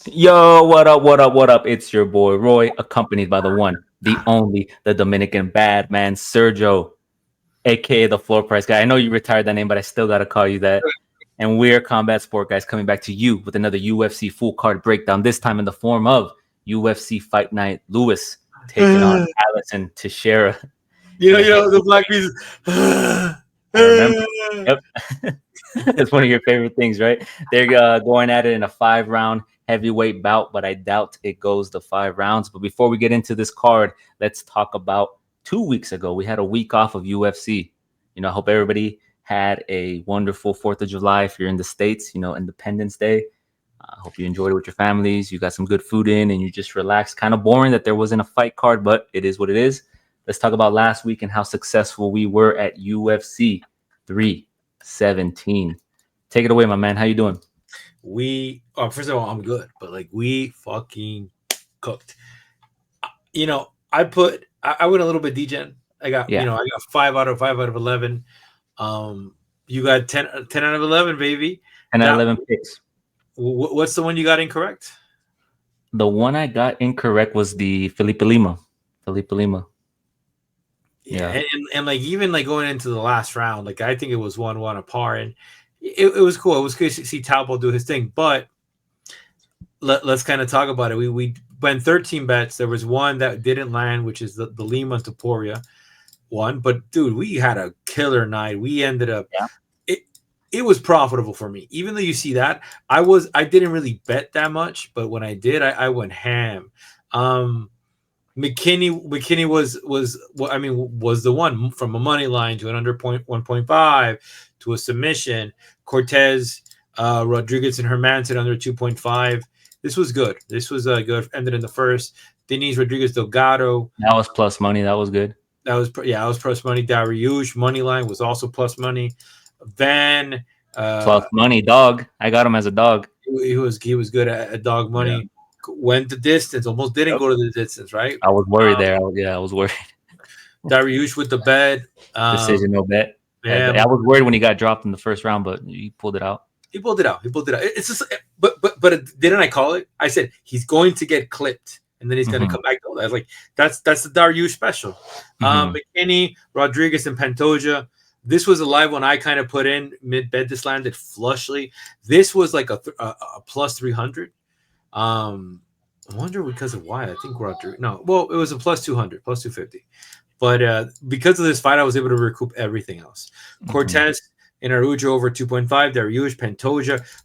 Yo, what up, what up, what up? It's your boy Roy, accompanied by the one, the only, the Dominican bad man, Sergio, aka the floor price guy. I know you retired that name, but I still gotta call you that. And we're Combat Sport Guys coming back to you with another UFC full card breakdown, this time in the form of UFC Fight Night Lewis taking on Allison Teixeira. The black piece. I remember. Yep. It's one of your favorite things, right? They're going at it in a 5-round heavyweight bout, but I doubt it goes the 5 rounds. But before we get into this card, let's talk about 2 weeks ago. We had a week off of UFC. I hope everybody had a wonderful 4th of July if you're in the States, Independence Day. I hope you enjoyed it with your families. You got some good food in and you just relaxed. Kind of boring that there wasn't a fight card, but it is what it is. Let's talk about last week and how successful we were at UFC 317. Take it away, my man. How you doing? First of all, I'm good, but we fucking cooked. I went a little bit degen. I got 5 out of 11. You got 10 out of 11, baby. 10 out of 11 picks. What's the one you got incorrect? The one I got incorrect was the Felipe Lima. Yeah. And even going into the last round, I think it was 1-1 a par, and it was cool. It was good to see Talbot do his thing, but let's kind of talk about it. We went 13 bets. There was one that didn't land, which is the Lima Topuria one. But dude, we had a killer night. We ended up it was profitable for me. Even though you see that, I didn't really bet that much, but when I did, I went ham. McKinney was the one from a money line to an under 1.5 to a submission. Cortez, Rodriguez, and Hermanson under 2.5. This was good. This was good. Ended in the first. Denise Rodriguez Delgado. That was plus money. That was good. That was plus money. Dariush money line was also plus money. Van plus money. Dog. I got him as a dog. He was good at dog money. Yeah. Went the distance, almost didn't go to the distance, right? I was worried there. I was worried. Dariush with the bet. Decision, no bet. Yeah, I was worried when he got dropped in the first round, but he pulled it out. He pulled it out. It's just, but didn't I call it? I said he's going to get clipped, and then he's going to come back. I was like, that's the Dariush special. McKinney, Rodriguez, and Pantoja. This was a live one I kind of put in mid bet. This landed flushly. This was like a plus 300. I wonder because of why. I think Rodriguez. No, well, it was a plus 200, plus 250. But because of this fight, I was able to recoup everything else. Cortez and Arujo over 2.5. Dariush,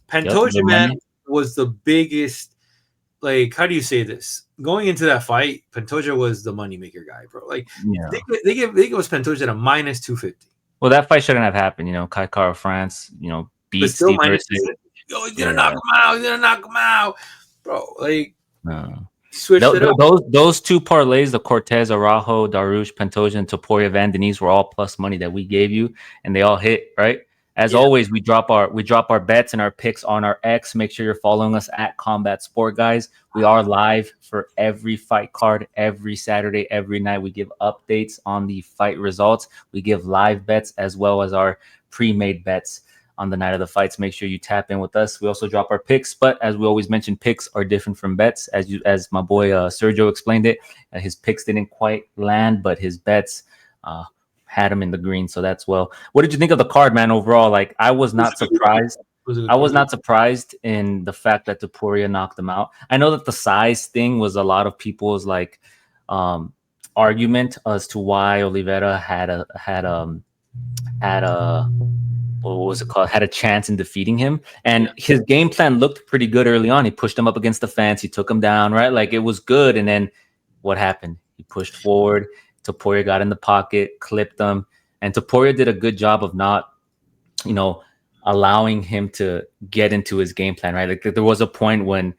Pantoja, man, was the biggest. How do you say this? Going into that fight, Pantoja was the moneymaker guy, bro. They give us Pantoja at a minus 250. Well, that fight shouldn't have happened. Kai Kara France, beat Steve Mercer. Yo, he didn't knock him out. Bro, no. Those two parlays, the Cortez, Araujo, Dariush, Pantoja, and Topuria Van Denise were all plus money that we gave you, and they all hit, right? As always, we drop our bets and our picks on our X. Make sure you're following us at Combat Sport Guys. We are live for every fight card, every Saturday, every night. We give updates on the fight results. We give live bets as well as our pre-made bets on the night of the fights. Make sure you tap in with us. We also drop our picks, but as we always mention, picks are different from bets. As my boy Sergio explained it, his picks didn't quite land, but his bets had him in the green. So that's well. What did you think of the card, man? Overall, I was not surprised. I was not surprised in the fact that Topuria knocked him out. I know that the size thing was a lot of people's argument as to why Oliveira had a chance in defeating him, and his game plan looked pretty good early on. He pushed him up against the fence, he took him down, right? It was good. And then what happened? He pushed forward. Topuria got in the pocket, clipped him, and Topuria did a good job of not, allowing him to get into his game plan, right? There was a point when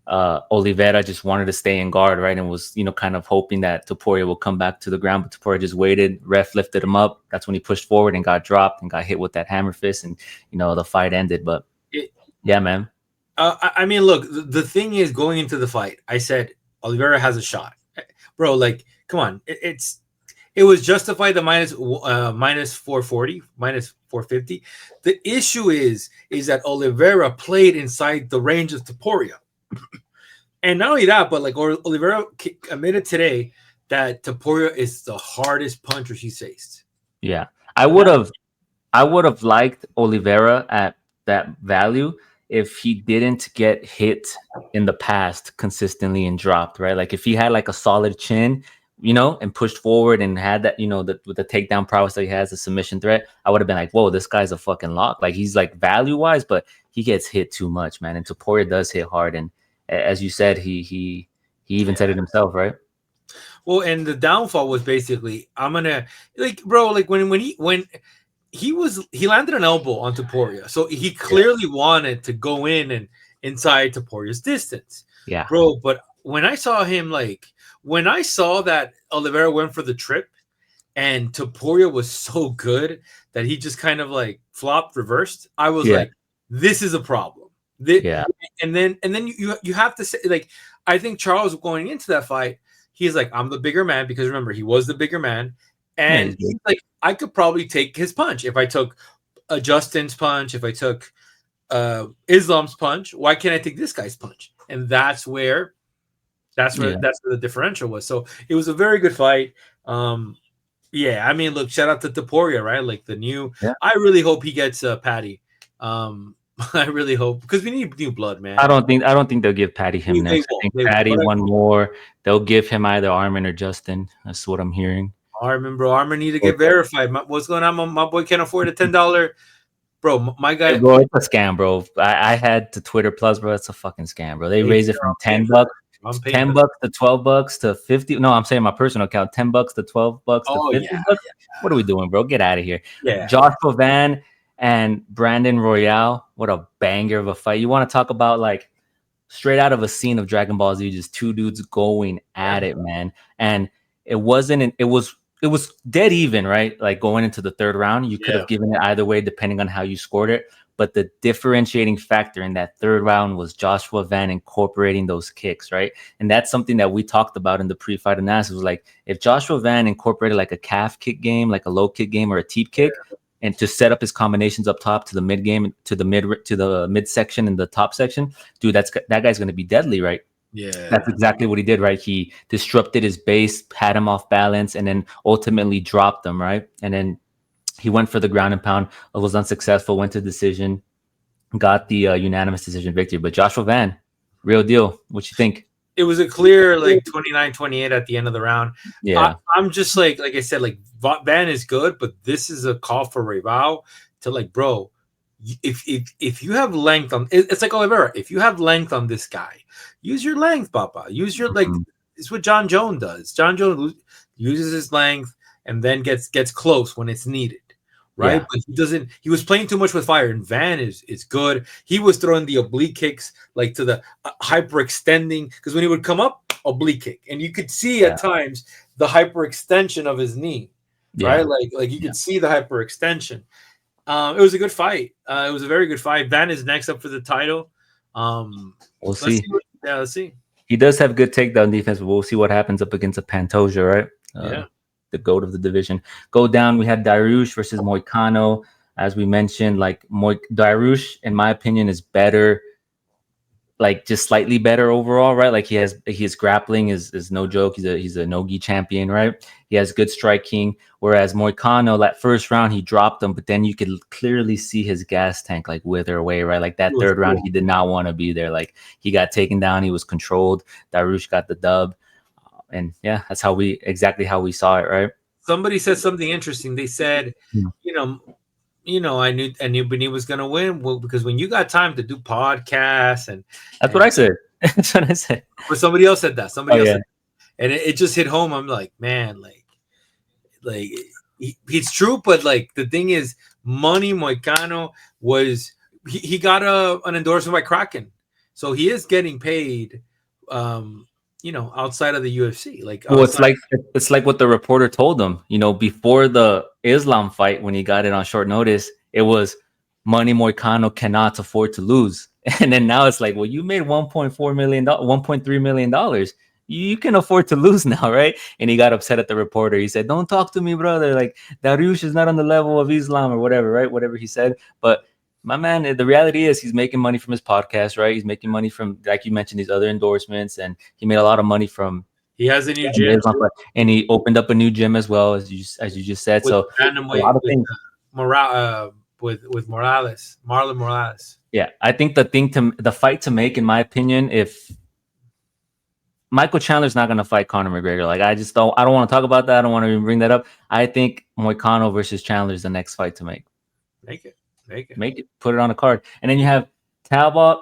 Oliveira just wanted to stay in guard, right? And was, kind of hoping that Topuria will come back to the ground, but Topuria just waited. Ref lifted him up. That's when he pushed forward and got dropped and got hit with that hammer fist, and, the fight ended. But yeah, man. Look, the thing is, going into the fight, I said Oliveira has a shot. Bro, come on. It was justified the minus 440, minus 450. The issue is that Oliveira played inside the range of Topuria. And not only that, but like Oliveira admitted today that Topuria is the hardest puncher he's faced. Yeah, I would have liked Oliveira at that value if he didn't get hit in the past consistently and dropped, right? Like if he had like a solid chin, and pushed forward and had that, with the takedown prowess that he has, the submission threat, I would have been like, whoa, this guy's a fucking lock. Like he's like value wise, but he gets hit too much, man. And Topuria does hit hard. And as you said, he even said it himself, right? Well, and the downfall was basically, I'm gonna like, bro, like when he landed an elbow on Topuria, so he clearly wanted to go in and inside Topuria's distance. Yeah, bro. But when I saw that Oliveira went for the trip, and Topuria was so good that he just kind of like flopped, reversed, I was like, this is a problem. And then you have to say, like, I think Charles going into that fight, he's like, I'm the bigger man, because remember, he was the bigger man. And he's like, I could probably take his punch. If I took Justin's punch, if I took Islam's punch, why can't I take this guy's punch? And that's where the differential was. So it was a very good fight. I mean, look, shout out to Topuria, right? Like the new. Yeah. I really hope he gets Patty. I really hope, because we need new blood, man. I don't think they'll give Patty him next. I think Patty one more. They'll give him either Armin or Justin. That's what I'm hearing. Armin need to get verified. What's going on? My boy can't afford a $10. Bro, my guy. Bro, it's a scam, bro. I had the Twitter Plus, bro. It's a fucking scam, bro. They raise it from $10 to $12 to $50. No, I'm saying my personal account, $10 to $12 to $50. Yeah. What are we doing, bro? Get out of here. Yeah. Joshua Van and Brandon Royale. What a banger of a fight. You want to talk about like straight out of a scene of Dragon Ball Z, just two dudes going at it, man. And it was dead even, right? Like going into the third round, you could have given it either way depending on how you scored it. But the differentiating factor in that third round was Joshua Van incorporating those kicks, right? And that's something that we talked about in the pre-fight analysis. Was like, if Joshua Van incorporated like a calf kick game, like a low kick game or a teep kick, and to set up his combinations up top to the mid game, to the mid section and the top section, dude, that guy's going to be deadly, right? Yeah, that's exactly what he did, right? He disrupted his base, had him off balance, and then ultimately dropped him, right? And then he went for the ground and pound, was unsuccessful, went to decision, got the unanimous decision victory. But Joshua Van, real deal. What you think? It was a clear like 29-28 at the end of the round. Yeah, I'm just like I said, like Van is good, but this is a call for Rivao to like, bro, if you have length on, it's like Oliveira. If you have length on this guy, use your length, Papa. Use your like. It's what John Jones does. John Jones uses his length and then gets close when it's needed. Right, but he doesn't. He was playing too much with fire, and Van is good. He was throwing the oblique kicks like to the hyperextending, because when he would come up, oblique kick, and you could see at times the hyperextension of his knee, right? Like you could see the hyperextension. It was a good fight. It was a very good fight. Van is next up for the title. We'll see. Let's see. He does have good takedown defense, but we'll see what happens up against a Pantoja, right? The GOAT of the division. Go down, we had Dariush versus Moicano. As we mentioned, like Dariush, in my opinion, is better, like just slightly better overall, right? Like his grappling is no joke. He's a no-gi champion, right? He has good striking. Whereas Moicano, that first round, he dropped him, but then you could clearly see his gas tank like wither away, right? Like that third round, he did not want to be there. Like he got taken down, he was controlled. Dariush got the dub. And that's exactly how we saw it, right? Somebody said something interesting. They said, I knew Benny was gonna win. Well, because when you got time to do podcasts and what I said. That's what I said. But somebody else said that. Somebody else said that. And it just hit home. I'm like, man, like he's true, but like the thing is, Moicano was he got an endorsement by Kraken, so he is getting paid. Outside of the UFC, it's like what the reporter told him. Before the Islam fight, when he got it on short notice, it was Money Moicano cannot afford to lose. And then now it's like, well, you made $1.3 million. You can afford to lose now, right? And he got upset at the reporter. He said, "Don't talk to me, brother. Like Dariush is not on the level of Islam or whatever, right? Whatever he said." But My man, the reality is he's making money from his podcast, right? He's making money from, like you mentioned, these other endorsements, and he made a lot of money from. He has a new gym, and he opened up a new gym as well, as you just said. With so a lot of things. With Morales, Marlon Morales. Yeah, I think the fight to make, in my opinion, if Michael Chandler's not going to fight Conor McGregor, like I don't want to talk about that. I don't want to even bring that up. I think Moicano versus Chandler is the next fight to make. Make it. Put it on a card, and then you have Talbot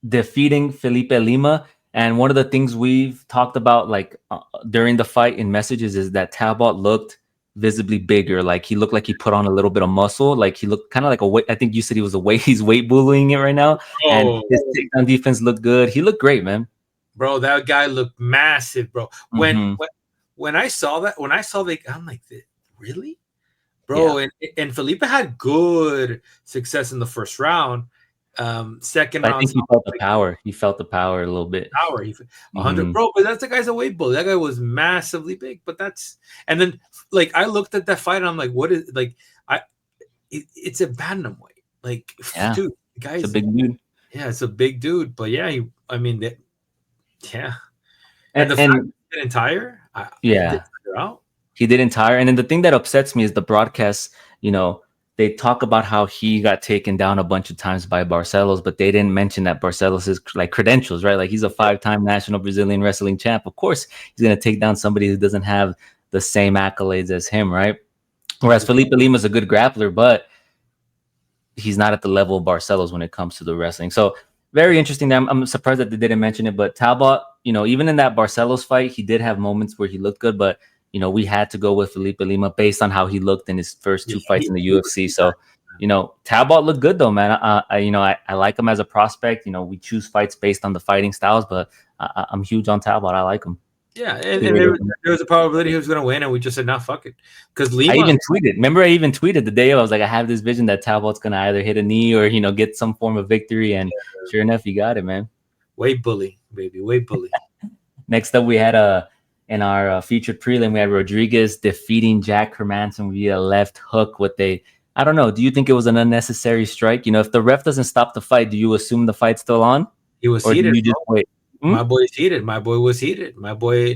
defeating Felipe Lima. And one of the things we've talked about, like during the fight in messages, is that Talbot looked visibly bigger. Like he looked like he put on a little bit of muscle. Like he looked kind of like a weight. I think you said he was he's weight bullying it right now. And his takedown defense looked good. He looked great, man. Bro, that guy looked massive, bro. When I saw that, I'm like, really? Bro, Yeah. and Felipe had good success in the first round. Second round, I think he felt the power. He felt the power a little bit. 100, bro. But that's the guy's a weight bully. That guy was massively big. But and then like I looked at that fight and I'm like, what is like? It's a bantamweight. Like, dude, the guy's a big dude. Yeah, it's a big dude. But yeah, and the fact he didn't tire. He didn't tire. And then the thing that upsets me is the broadcast. They talk about how he got taken down a bunch of times by Barcelos, but they didn't mention that Barcelos' like credentials, right? Like he's a 5-time national Brazilian wrestling champ. Of course, he's going to take down somebody who doesn't have the same accolades as him, right? Whereas Felipe Lima's a good grappler, but he's not at the level of Barcelos when it comes to the wrestling. So very interesting. I'm surprised that they didn't mention it, but Talbot, even in that Barcelos fight, he did have moments where he looked good, but we had to go with Felipe Lima based on how he looked in his first 2 fights in the UFC. So, Talbot looked good though, man. I like him as a prospect. We choose fights based on the fighting styles, but I'm huge on Talbot. I like him. Yeah, and there was a probability he was going to win, and we just said, "No, fuck it." Because Lima, I even tweeted the day I was like, I have this vision that Talbot's going to either hit a knee or get some form of victory, and sure enough, he got it, man. Weight bully, baby, weight bully. Next up, we had in our featured prelim, we had Rodriguez defeating Jack Hermansson via left hook with I don't know. Do you think it was an unnecessary strike? If the ref doesn't stop the fight, do you assume the fight's still on? He was or heated. Do you just wait? My boy's heated. My boy was heated. My boy,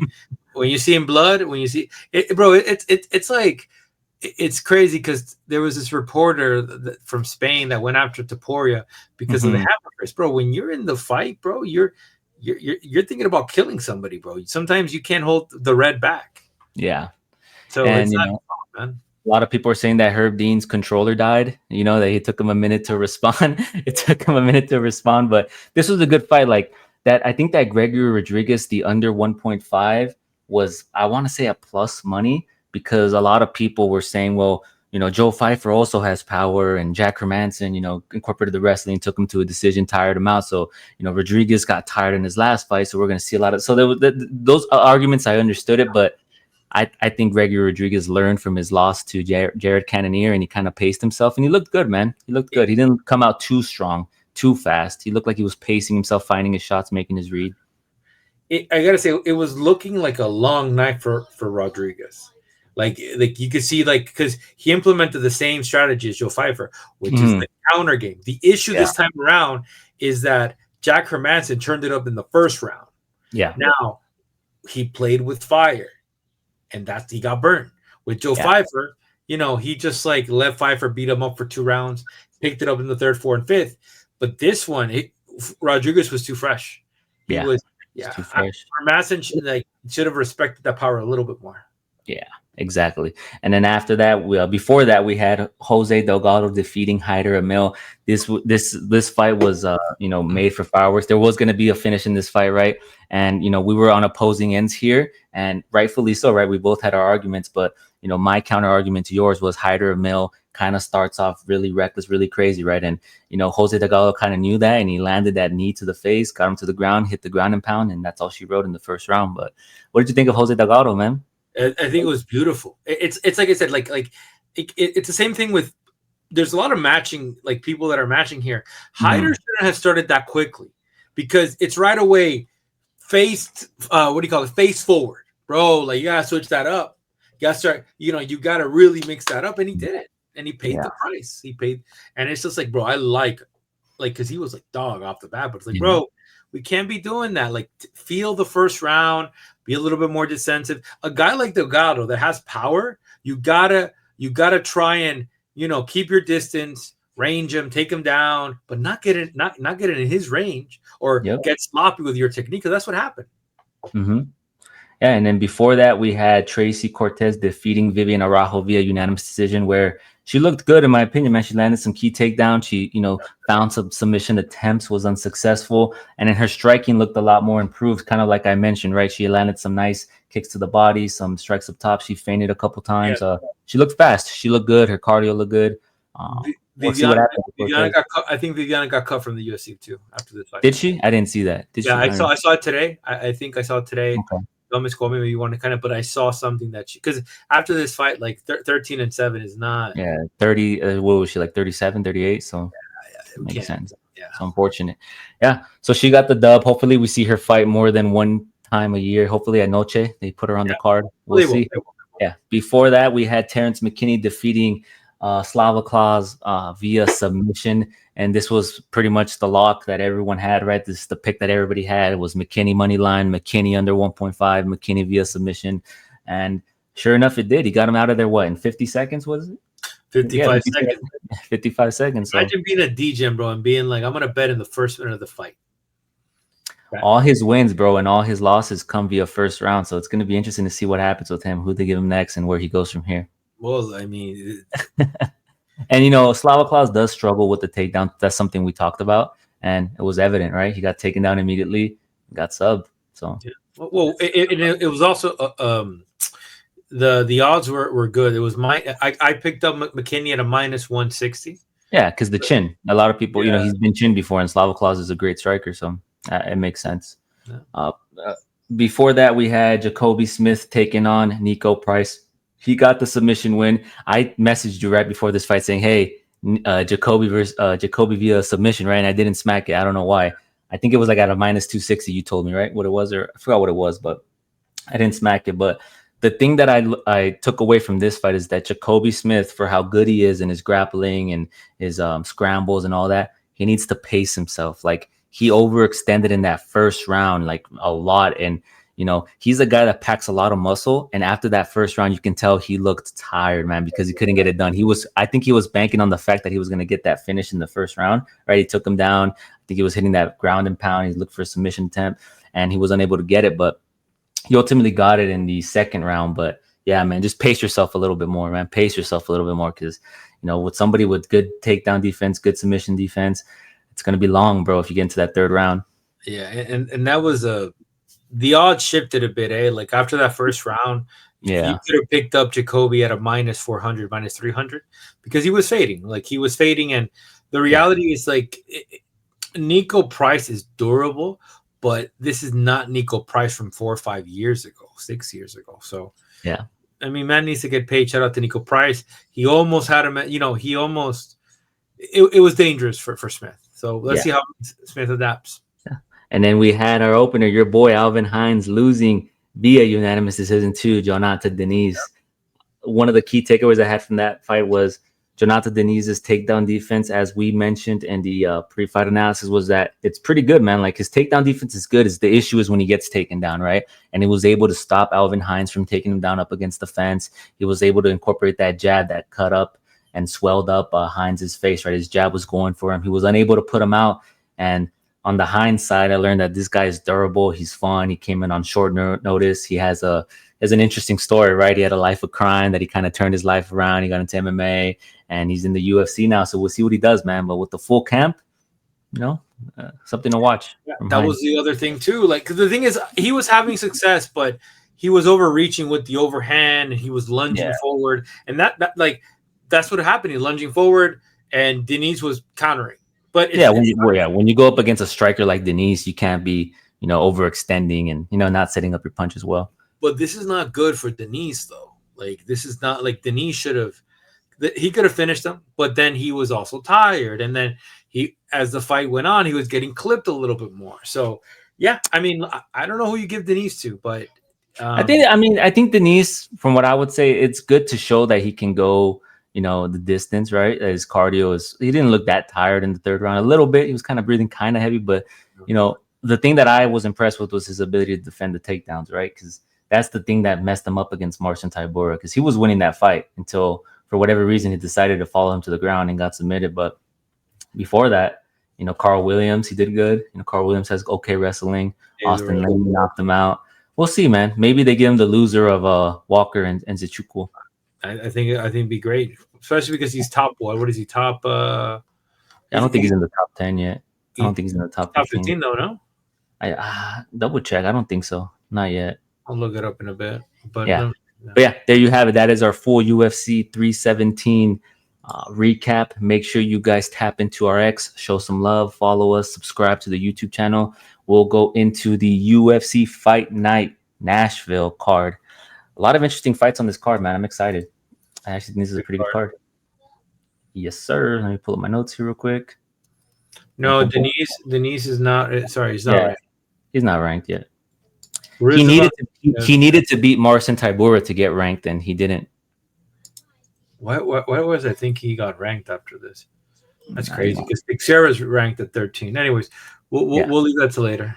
when you see him blood, when you see it, bro, it's like, it's crazy because there was this reporter from Spain that went after Topuria because of the hammer fist. Bro, when you're in the fight, bro, you're thinking about killing somebody, bro. Sometimes you can't hold the red back. Yeah. So it's not man. A lot of people are saying that Herb Dean's controller died. That it took him a minute to respond. But this was a good fight. Like that, I think that Gregory Rodriguez, the under 1.5 was, I want to say, a plus money because a lot of people were saying, well, Joe Pfeiffer also has power, and Jack Hermansson, incorporated the wrestling, took him to a decision, tired him out. So, Rodriguez got tired in his last fight. So we're going to see a lot of, so those arguments, I understood it, but I think Gregory Rodriguez learned from his loss to Jared Cannonier, and he kind of paced himself, and he looked good, man. He looked good. He didn't come out too strong, too fast. He looked like he was pacing himself, finding his shots, making his read. I got to say, it was looking like a long night for Rodriguez. Like you could see, because he implemented the same strategy as Joe Pfeiffer, which is the counter game. The issue this time around is that Jack Hermansson turned it up in the first round. Yeah. Now he played with fire, and he got burned. With Joe Pfeiffer, he just let Pfeiffer beat him up for 2 rounds, picked it up in the 3rd, 4th, and 5th. But this one, Rodriguez was too fresh. He was too fresh. Hermansson should have respected that power a little bit more. Yeah. Exactly. And then after that, before that, we had Jose Delgado defeating Haider Emil. This fight was, made for fireworks. There was going to be a finish in this fight, right? And, we were on opposing ends here, and rightfully so, right? We both had our arguments, but, my counter argument to yours was Haider Emil kind of starts off really reckless, really crazy, right? And, Jose Delgado kind of knew that, and he landed that knee to the face, got him to the ground, hit the ground and pound, and that's all she wrote in the first round. But what did you think of Jose Delgado, man? I think it was beautiful. It's like I said, it's the same thing with. There's a lot of matching, people that are matching here. Haider shouldn't have started that quickly because it's right away face. What do you call it? Face forward, bro. You gotta switch that up. You gotta start. You gotta really mix that up, and he did it. and he paid the price. He paid, and it's just like, bro, I like because he was like dog off the bat, but it's like, bro, we can't be doing that. Like, feel the first round, be a little bit more defensive. A guy like Delgado that has power, you gotta try and keep your distance, range him, take him down, but not get it in his range or get sloppy with your technique, because that's what happened. Yeah, and then before that, we had Tracy Cortez defeating Vivian Araujo via unanimous decision, where she looked good, in my opinion, man. She landed some key takedowns. She, found some submission attempts, was unsuccessful. And then her striking looked a lot more improved, kind of like I mentioned, right? She landed some nice kicks to the body, some strikes up top. She feinted a couple times. She looked fast. She looked good. Her cardio looked good. Viviana I think Viviana got cut from the UFC too after this fight. Did she? I didn't see that. Did she? I saw it today. I think I saw it today. Okay. Don't misquote me, maybe you want to but I saw something that because after this fight, like 13-7 is not. Yeah, 30. What was she, like 37, 38? So it makes sense. Yeah, it's unfortunate. Yeah, so she got the dub. Hopefully, we see her fight more than one time a year. Hopefully, at Noche they put her on the card. We'll see. Yeah. Before that, we had Terrence McKinney defeating Slava Claus via submission. And this was pretty much the lock that everyone had, right? This is the pick that everybody had. It was McKinney money line, McKinney under 1.5, McKinney via submission. And sure enough, it did. He got him out of there, what, in 50 seconds, was it? 55 seconds. 55 seconds. So. Imagine being a DJ, bro, and being like, I'm going to bet in the first minute of the fight. Right. All his wins, bro, and all his losses come via first round. So it's going to be interesting to see what happens with him, who they give him next, and where he goes from here. Well, I mean... And, Slava Claus does struggle with the takedown. That's something we talked about. And it was evident, right? He got taken down immediately, got subbed. So, well, it was also the odds were good. It was I picked up McKinney at a -160. Yeah, because the chin. A lot of people, he's been chin before, and Slava Claus is a great striker. So it makes sense. Yeah. Before that, we had Jacoby Smith taking on Nico Price. He got the submission win. I messaged you right before this fight saying, hey, Jacoby via submission, right? And I didn't smack it. I don't know why. I think it was like at a -260, you told me, right? What it was, or I forgot what it was, but I didn't smack it. But the thing that I took away from this fight is that Jacoby Smith, for how good he is in his grappling and his scrambles and all that, he needs to pace himself. Like, he overextended in that first round, like a lot. And he's a guy that packs a lot of muscle. And after that first round, you can tell he looked tired, man, because he couldn't get it done. I think he was banking on the fact that he was going to get that finish in the first round, right? He took him down. I think he was hitting that ground and pound. He looked for a submission attempt, and he was unable to get it. But he ultimately got it in the second round. But yeah, man, just pace yourself a little bit more, man. Pace yourself a little bit more, because, with somebody with good takedown defense, good submission defense, it's going to be long, bro, if you get into that third round. Yeah, and that was the odds shifted a bit, eh? Like, after that first round, you could have picked up Jacoby at a -400, -300, because he was fading. Like, he was fading, and the reality is, like, Nico Price is durable, but this is not Nico Price from 4 or 5 years ago, 6 years ago. So, yeah. I mean, man needs to get paid. Shout out to Nico Price. He almost had him, it was dangerous for Smith. So let's see how Smith adapts. And then we had our opener, your boy Alvin Hines, losing via unanimous decision to Jonathan Denise. One of the key takeaways I had from that fight was Jonathan Denise's takedown defense, as we mentioned in the pre-fight analysis, was that it's pretty good, man. Like, his takedown defense is good. The issue is when he gets taken down, right? And he was able to stop Alvin Hines from taking him down up against the fence. He was able to incorporate that jab that cut up and swelled up Hines' face, right? His jab was going for him. He was unable to put him out. And on the Hines side, I learned that this guy is durable. He's fun. He came in on short notice. He has an interesting story, right? He had a life of crime that he kind of turned his life around. He got into MMA, and he's in the UFC now. So we'll see what he does, man. But with the full camp, something to watch. Yeah, that was the other thing too. Like, because the thing is, he was having success, but he was overreaching with the overhand, and he was lunging forward, and that's what happened. He lunging forward, and Denise was countering. But when you go up against a striker like Denise, you can't be, overextending and, not setting up your punch as well. But this is not good for Denise, though. Like, this is not like Denise he could have finished him, but then he was also tired. And then as the fight went on, he was getting clipped a little bit more. So, yeah, I mean, I don't know who you give Denise to, but I think Denise, from what I would say, it's good to show that he can go, the distance, right? His cardio he didn't look that tired in the third round. A little bit. He was kind of breathing kind of heavy, but, the thing that I was impressed with was his ability to defend the takedowns, right? Because that's the thing that messed him up against Marcin Tybura, because he was winning that fight until, for whatever reason, he decided to follow him to the ground and got submitted. But before that, Carl Williams, he did good. Carl Williams has okay wrestling. Austin Lane knocked him out. We'll see, man. Maybe they give him the loser of Walker and Nzechukwu. I think it'd be great, especially because he's top what? What is he, top? I don't think he's in the top 10 yet. I don't think he's in the top 15 though, no? I double check. I don't think so. Not yet. I'll look it up in a bit. But yeah. But yeah, there you have it. That is our full UFC 317 recap. Make sure you guys tap into our X, show some love, follow us, subscribe to the YouTube channel. We'll go into the UFC Fight Night Nashville card. A lot of interesting fights on this card, man. I'm excited. I actually think this is a pretty good card. Yes, sir. Let me pull up my notes here real quick. No, Denise is not. Sorry, he's not ranked. He's not ranked yet. He needed to beat Marcin Tybura to get ranked, and he didn't. Why was I think he got ranked after this? That's crazy because Teixeira's ranked at 13. Anyways, we'll leave that to later.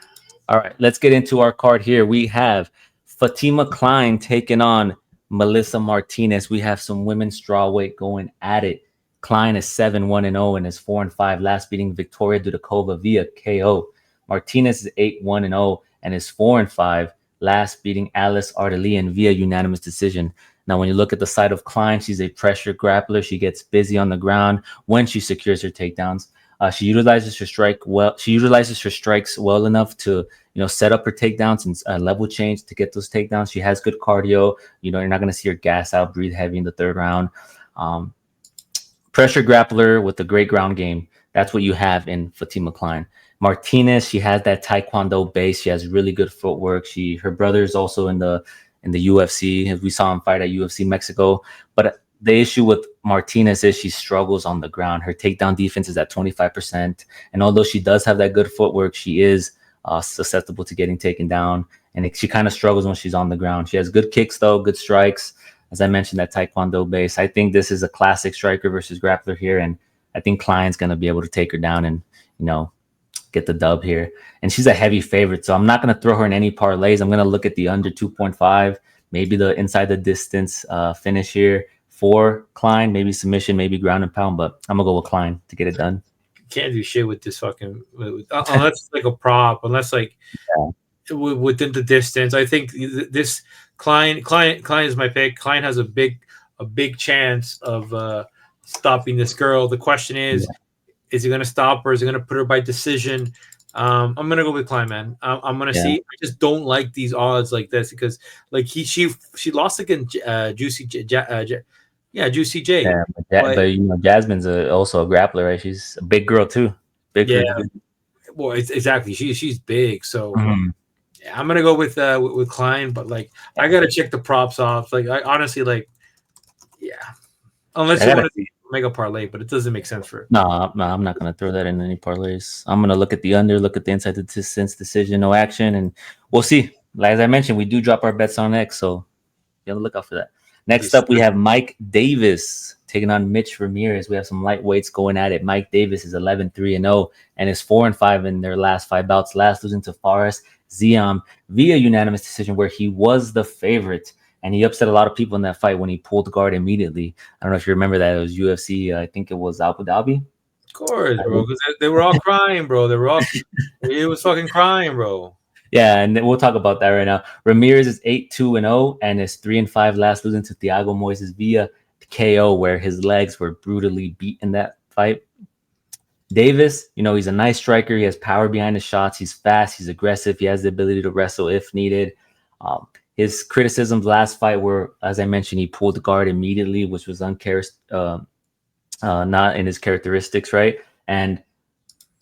All right, let's get into our card here. We have Fatima Kline taking on Melissa Martinez. We have some women's strawweight going at it. Kline is 7-1-0 and is 4-5, last beating Victoria Dudakova via KO. Martinez is 8-1-0 and is 4-5, last beating Alice Ardalian via unanimous decision. Now, when you look at the side of Kline, she's a pressure grappler. She gets busy on the ground when she secures her takedowns. She utilizes her strike well. She utilizes her strikes well enough to, set up her takedowns and level change to get those takedowns. She has good cardio. You're not going to see her gas out, breathe heavy in the third round. Pressure grappler with a great ground game. That's what you have in Fatima Kline. Martinez, she has that Taekwondo base. She has really good footwork. Her brother is also in the UFC. We saw him fight at UFC Mexico. But the issue with Martinez is she struggles on the ground. Her takedown defense is at 25%. And although she does have that good footwork, she is susceptible to getting taken down. And she kind of struggles when she's on the ground. She has good kicks, though, good strikes. As I mentioned, that Taekwondo base. I think this is a classic striker versus grappler here. And I think Kline's going to be able to take her down and, get the dub here. And she's a heavy favorite. So I'm not going to throw her in any parlays. I'm going to look at the under 2.5, maybe the inside the distance finish here for Kline, maybe submission, maybe ground and pound. But I'm going to go with Kline to get it done. Can't do shit with this fucking unless it's like a prop, unless within the distance. I think this Kline is my pick. Kline has a big chance of stopping this girl. The question is he going to stop her? Is he going to put her by decision? I'm going to go with Kline, man. I'm going to see. I just don't like these odds like this because she lost against Juicy J. Juicy J. Yeah, but Jasmine's also a grappler, right? She's a big girl too. Big girl. Well, exactly. She's big, so I'm gonna go with Kline. But I gotta check the props off. I honestly unless you want to make a parlay, but it doesn't make sense for it. No, I'm not gonna throw that in any parlays. I'm gonna look at the under, look at the inside the distance decision, no action, and we'll see. As I mentioned, we do drop our bets on X, so be on the lookout for that. Next up, we have Mike Davis taking on Mitch Ramirez. We have some lightweights going at it. Mike Davis is 11-3-0 and is 4-5 in their last 5 bouts. Last losing to Fares Ziam via unanimous decision, where he was the favorite. And he upset a lot of people in that fight when he pulled guard immediately. I don't know if you remember that. It was UFC. I think it was Abu Dhabi. Of course, bro. Because they were all crying, bro. It was fucking crying, bro. Yeah, and we'll talk about that right now. Ramirez is 8-2-0 and is 3-5, last losing to Thiago Moises via KO, where his legs were brutally beat in that fight. Davis, he's a nice striker. He has power behind his shots. He's fast. He's aggressive. He has the ability to wrestle if needed. His criticisms last fight were, as I mentioned, he pulled the guard immediately, which was not in his characteristics, right? And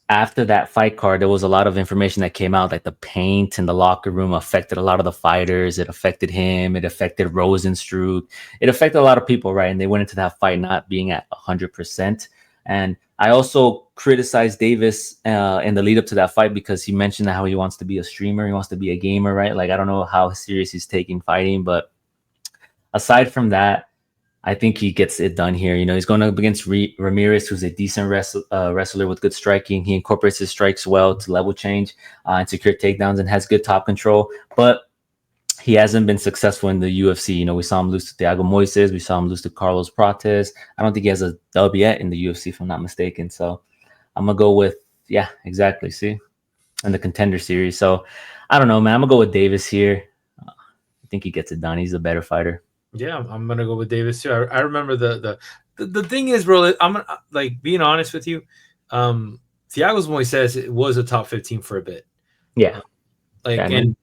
after that fight card, there was a lot of information that came out, like the paint in the locker room affected a lot of the fighters. It affected him. It affected Rosenstruck. It affected a lot of people, right? And they went into that fight not being at 100%. And I also criticized Davis in the lead up to that fight because he mentioned how he wants to be a streamer. He wants to be a gamer, right? I don't know how serious he's taking fighting. But aside from that, I think he gets it done here. He's going up against Ramirez, who's a decent wrestler with good striking. He incorporates his strikes well to level change and secure takedowns and has good top control. But he hasn't been successful in the UFC. We saw him lose to Thiago Moises. We saw him lose to Carlos Prates. I don't think he has a dub yet in the UFC, if I'm not mistaken. So I'm going to go with, yeah, exactly. See? In the Contender Series. So I don't know, man. I'm going to go with Davis here. I think he gets it done. He's a better fighter. Yeah, I'm gonna go with Davis too. I remember the thing is, bro. I'm like being honest with you. Thiago Moises it was a top 15 for a bit. Yeah, dude,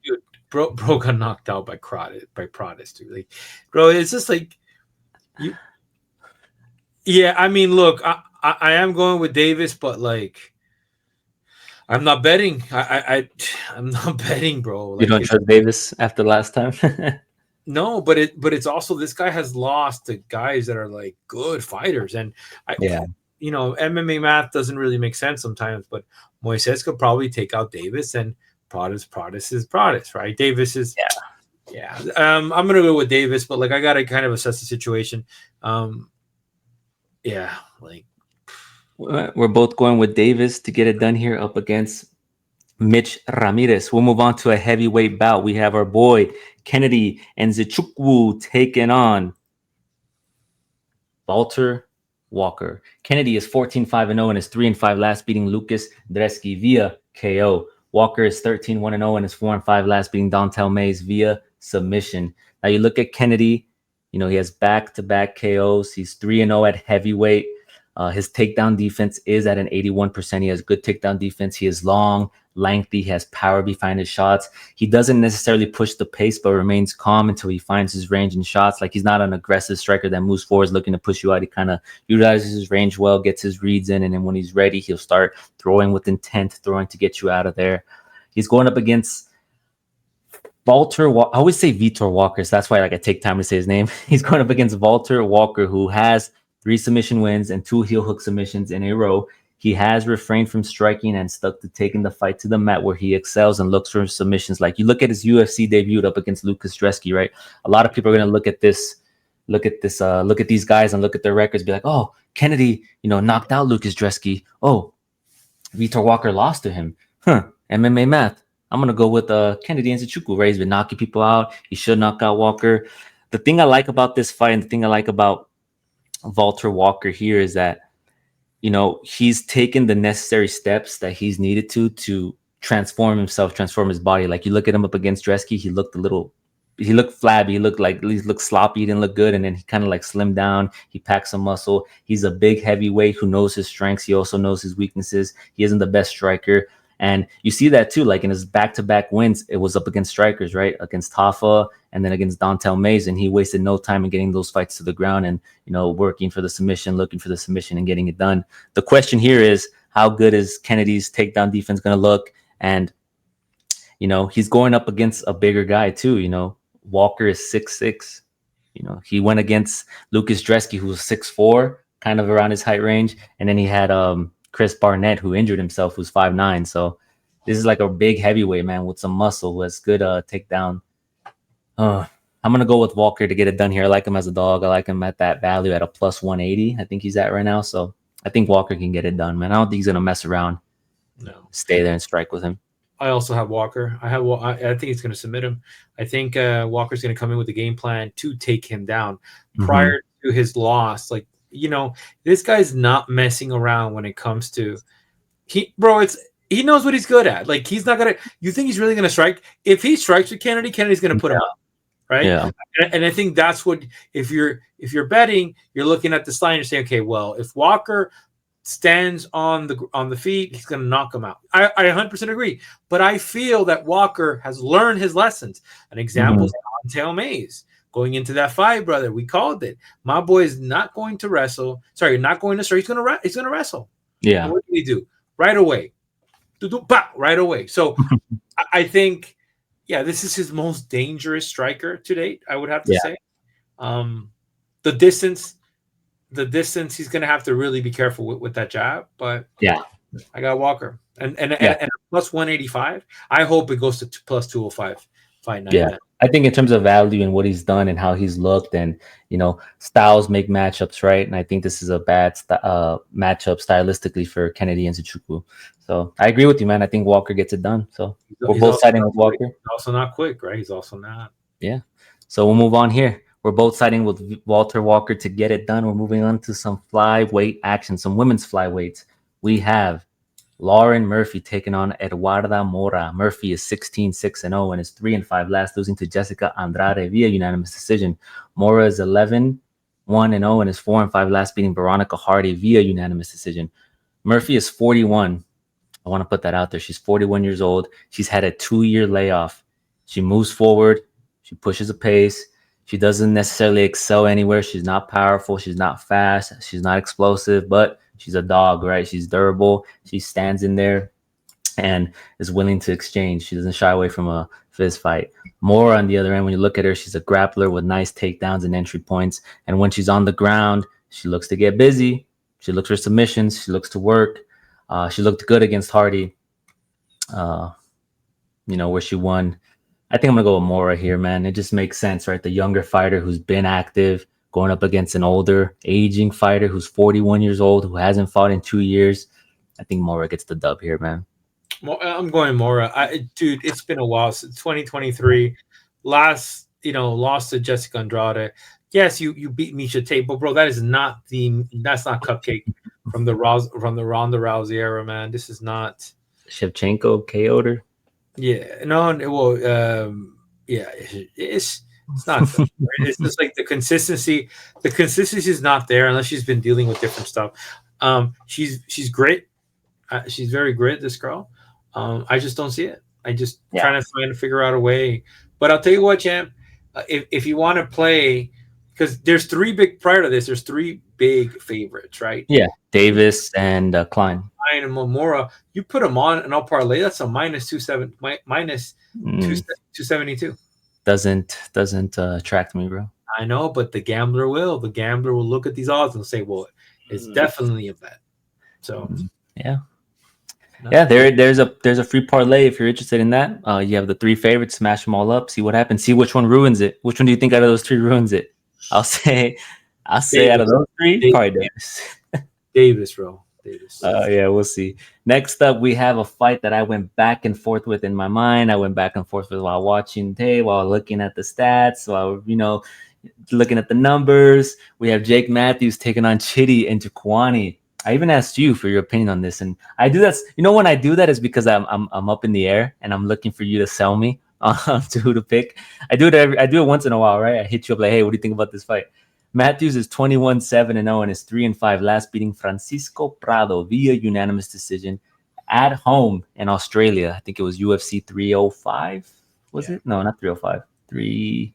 bro got knocked out by Prates, dude. Like, bro, it's just like you. Yeah, I mean, look, I am going with Davis, but like, I'm not betting. I'm not betting, bro. Like, you don't trust Davis after last time. No, but it's also this guy has lost to guys that are like good fighters, and MMA math doesn't really make sense sometimes. But Moises could probably take out Davis, and Prates is Prates, right? Davis is yeah. I'm gonna go with Davis, but like I gotta kind of assess the situation. Yeah, like we're both going with Davis to get it done here up against Mitch Ramirez. We'll move on to a heavyweight bout. We have our boy Kennedy and Nzechukwu taking on Walter Walker. Kennedy is 14-5-0 and is 3-5 last beating Lucas Dresky via KO. Walker is 13-1-0 and is 4-5 last beating Dontel Mays via submission. Now you look at Kennedy, he has back-to-back KOs. He's 3-0 at heavyweight. His takedown defense is at an 81%. He has good takedown defense. He is long, lengthy. He has power behind his shots. He doesn't necessarily push the pace, but remains calm until he finds his range in shots. Like, he's not an aggressive striker that moves forwards looking to push you out. He kind of utilizes his range well, gets his reads in, and then when he's ready, he'll start throwing with intent, throwing to get you out of there. He's going up against Walter. I always say Vitor Walker, so that's why I take time to say his name. He's going up against Walter Walker, who has 3 submission wins and 2 heel hook submissions in a row. He has refrained from striking and stuck to taking the fight to the mat, where he excels and looks for submissions. Like, you look at his UFC debut up against Lucas Dresky, right? A lot of people are going to look at these guys and look at their records, be like, oh, Kennedy, knocked out Lucas Dresky. Oh, Vitor Walker lost to him. MMA math. I'm going to go with Kennedy and Nzechukwu, right? He's been knocking people out. He should knock out Walker. The thing I like about this fight, and the thing I like about Walter Walker here, is that he's taken the necessary steps that he's needed to transform himself, transform his body. Like, you look at him up against Dresky, he looked flabby, he looked sloppy, he didn't look good, and then he kind of slimmed down. He packed some muscle. He's a big heavyweight who knows his strengths. He also knows his weaknesses. He isn't the best striker. And you see that too, in his back-to-back wins, it was up against strikers, right? Against Tafa and then against Dontel Mays, and he wasted no time in getting those fights to the ground and, working for the submission, looking for the submission and getting it done. The question here is, how good is Kennedy's takedown defense going to look? And, he's going up against a bigger guy too. Walker is 6'6". He went against Lucas Dresky, who was 6'4", kind of around his height range. And then he had Chris Barnett, who injured himself, who's 5'9". So this is a big heavyweight, man, with some muscle, who has good takedown. I'm going to go with Walker to get it done here. I like him as a dog. I like him at that value at a plus 180. I think he's at right now. So I think Walker can get it done, man. I don't think he's going to mess around. No. Stay there and strike with him. I also have Walker. I think he's going to submit him. I think Walker's going to come in with a game plan to take him down prior to his loss. This guy's not messing around when it comes to he knows what he's good at. He's not gonna. You think he's really gonna strike? If he strikes with Kennedy, Kennedy's gonna put him up, right? Yeah. And I think that's what if you're betting, you're looking at this line and saying, okay, well, if Walker stands on the feet, he's gonna knock him out. I 100% agree, but I feel that Walker has learned his lessons. An example is Dontel Mays. Going into that fight, brother, we called it. My boy is not going to wrestle. Sorry, not going to strike. He's going to wrestle. Yeah. And what did he do? Right away. Right away. So I think, this is his most dangerous striker to date, I would have to say. The distance, he's going to have to really be careful with that jab. But I got Walker. And plus 185. I hope it goes to plus 205. fight night. Yeah, Then. I think in terms of value and what he's done and how he's looked, and styles make matchups, right? And I think this is a bad matchup stylistically for Kennedy and Nzechukwu. So I agree with you, man. I think Walker gets it done. So we're both siding with Walker. He's also not quick, right? He's also not. Yeah. So we'll move on here. We're both siding with Walter Walker to get it done. We're moving on to some flyweight action, some women's flyweights. We have Lauren Murphy taking on Eduarda Moura. Murphy is 16-6-0 and is 3-5 last, losing to Jessica Andrade via unanimous decision. Moura is 11-1-0 and is 4-5 last, beating Veronica Hardy via unanimous decision. Murphy is 41. I want to put that out there. She's 41 years old. She's had a 2-year layoff. She moves forward. She pushes a pace. She doesn't necessarily excel anywhere. She's not powerful. She's not fast. She's not explosive, but she's a dog, right? She's durable. She stands in there and is willing to exchange. She doesn't shy away from a fist fight. Moura, on the other end, when you look at her, she's a grappler with nice takedowns and entry points. And when she's on the ground, she looks to get busy. She looks for submissions. She looks to work. She looked good against Hardy, where she won. I think I'm going to go with Moura here, man. It just makes sense, right? The younger fighter who's been active, going up against an older, aging fighter who's 41 years old, who hasn't fought in 2 years. I think Moura gets the dub here, man. I'm going Moura. Dude, it's been a while since 2023. Lost to Jessica Andrade. Yes, you beat Miesha Tate, but bro, that's not cupcake from the Ronda Rousey era, man. This is not Shevchenko KO'd her. Yeah, no, well, yeah, it's not. It's just like the consistency. The consistency is not there unless she's been dealing with different stuff. She's great. She's very great. This girl. I just don't see it. I just trying to figure out a way. But I'll tell you what, champ. If you want to play, because there's three big prior to this, there's three big favorites, right? Yeah, Davis and Kline. And Moura, you put them on and I'll parlay. That's a minus 272. Doesn't attract me, bro. I know, but the gambler will. The gambler will look at these odds and say, "Well, it's definitely a bet." So yeah. There's a free parlay if you're interested in that. You have the three favorites, smash them all up, see what happens, see which one ruins it. Which one do you think out of those three ruins it? I'll say Davis. Out of those three, probably Davis. Davis, bro. Davis. Yeah, we'll see. Next up, we have a fight that I went back and forth with in my mind. I went back and forth with while watching tape, while looking at the stats, while looking at the numbers. We have Jake Matthews taking on Chidi and Njokuani. I even asked you for your opinion on this, and I do that. When I do that is because I'm up in the air and I'm looking for you to sell me to who to pick. I do it once in a while, right? I hit you up like, hey, what do you think about this fight? Matthews is 21-7-0 and is 3-5 last, beating Francisco Prado via unanimous decision at home in Australia. I think it was UFC 305. Was it? No, not 305. It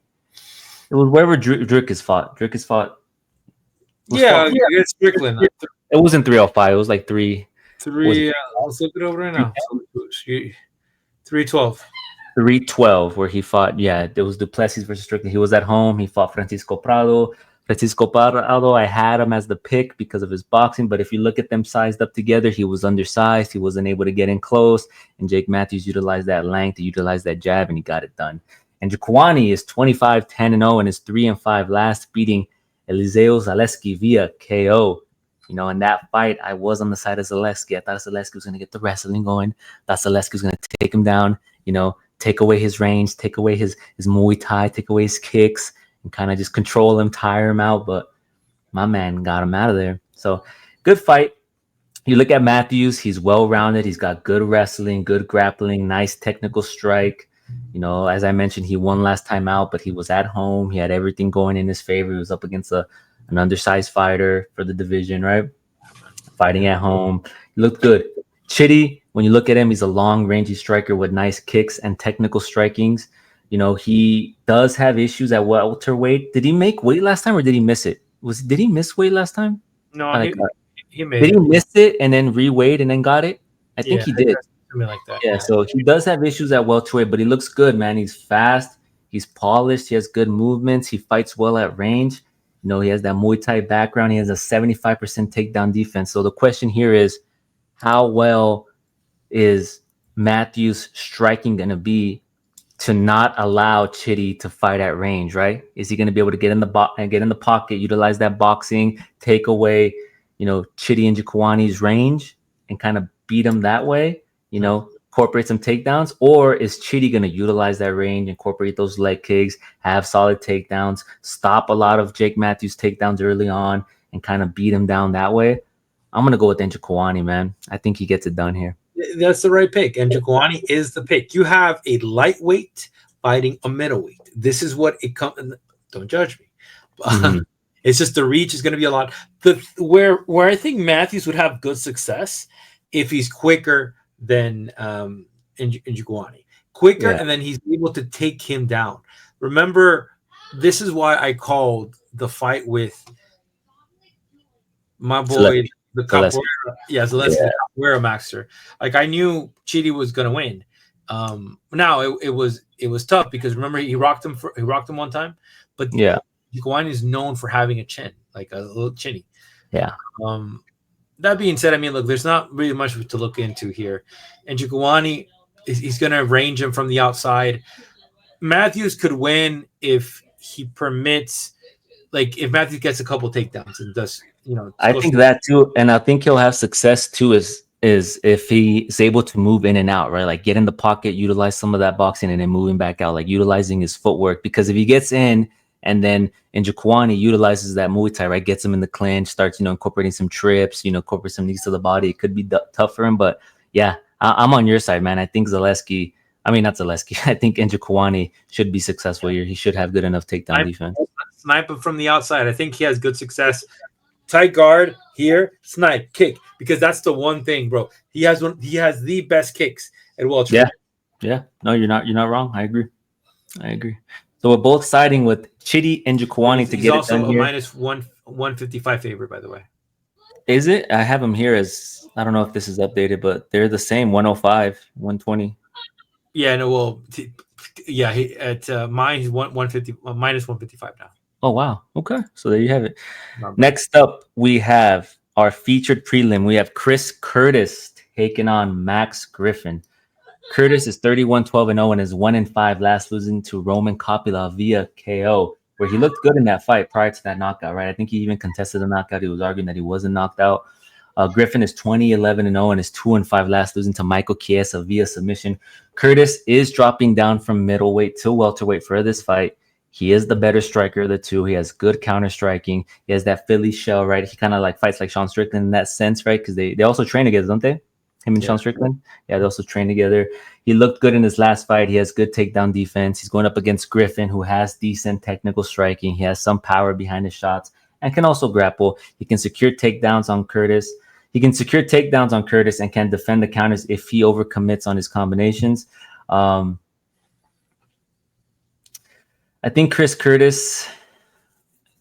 was wherever Drick has fought. It's Strickland. It wasn't 305. It was like 3. Let's look it over right now. 312. 312, where he fought. Yeah, there was Duplessis versus Strickland. He was at home. He fought Francisco Prado. I had him as the pick because of his boxing, but if you look at them sized up together, he was undersized. He wasn't able to get in close, and Jake Matthews utilized that length, he utilized that jab, and he got it done. And Njokuani is 25-10-0 and is 3-5 last, beating Eliseo Zaleski via KO. In that fight, I was on the side of Zaleski. I thought Zaleski was going to get the wrestling going. I thought Zaleski was going to take him down, take away his range, take away his Muay Thai, take away his kicks, and kind of just control him, tire him out. But my man got him out of there. So good fight. You look at Matthews, he's well-rounded. He's got good wrestling, good grappling, nice technical strike. As I mentioned, he won last time out, but he was at home. He had everything going in his favor. He was up against an undersized fighter for the division, right? Fighting at home. He looked good. Chidi, when you look at him, he's a long, rangy striker with nice kicks and technical strikings. He does have issues at welterweight. Did he make weight last time or did he miss it? Did he miss weight last time? No, he made Did he miss it and then re-weighed and then got it? I think he did. Something like that. Yeah, so he does have issues at welterweight, but he looks good, man. He's fast. He's polished. He has good movements. He fights well at range. He has that Muay Thai background. He has a 75% takedown defense. So the question here is, how well is Matthews striking going to be to not allow Chitty to fight at range, right? Is he going to be able to get in the pocket, utilize that boxing, take away, Chitty and Njokuani's range and kind of beat him that way, incorporate some takedowns? Or is Chitty going to utilize that range, incorporate those leg kicks, have solid takedowns, stop a lot of Jake Matthews takedowns early on and kind of beat him down that way? I'm going to go with Njokuani, man. I think he gets it done here. That's the right pick. And Njokuani is the pick. You have a lightweight fighting a middleweight. This is what it comes. Don't judge me. Mm-hmm. It's just the reach is going to be a lot. Where I think Matthews would have good success if he's quicker than Njokuani. Quicker, and then he's able to take him down. Remember, this is why I called the fight with my boy. The Capoeira, Zaleski Capoeira master. Like I knew Chitty was gonna win. Now it was tough because remember he rocked him one time, but Njokuani is known for having a chin, like a little chinny. Yeah. That being said, I mean, look, there's not really much to look into here, and Njokuani he's gonna range him from the outside. Matthews could win if he permits, like if Matthews gets a couple takedowns and does. I think that too, and I think he'll have success too. Is if he is able to move in and out, right? Like get in the pocket, utilize some of that boxing, and then moving back out, like utilizing his footwork. Because if he gets in and then Njokuani utilizes that Muay Thai, right? Gets him in the clinch, starts incorporating some trips, incorporate some knees to the body. It could be tough for him, but yeah, I'm on your side, man. I think Zaleski. I mean, not Zaleski. I think Njokuani should be successful here. He should have good enough takedown defense. Snipe him from the outside. I think he has good success. Tight guard here, snipe, kick, because that's the one thing, bro. He has the best kicks at welterweight. Yeah. No, you're not wrong. I agree. So we're both siding with Chitty and Njokuani to get it done here. He's also a -155 favorite, by the way. Is it? I have him here as I don't know if this is updated, but they're the same 105, 120. Yeah, no, well, mine he's -155 now. Oh, wow. Okay. So there you have it. Next up, we have our featured prelim. We have Chris Curtis taking on Max Griffin. Curtis is 31-12-0 and is 1-5, last losing to Roman Coppola via KO, where he looked good in that fight prior to that knockout, right? I think he even contested the knockout. He was arguing that he wasn't knocked out. Griffin is 20-11-0 and is 2-5, last losing to Michael Chiesa via submission. Curtis is dropping down from middleweight to welterweight for this fight. He is the better striker of the two. He has good counter striking. He has that Philly shell, right? He kind of like fights like Sean Strickland in that sense, right? Because they also train together, don't they? Him and Sean Strickland? Yeah, they also train together. He looked good in his last fight. He has good takedown defense. He's going up against Griffin, who has decent technical striking. He has some power behind his shots and can also grapple. He can secure takedowns on Curtis. And can defend the counters if he overcommits on his combinations. I think Chris Curtis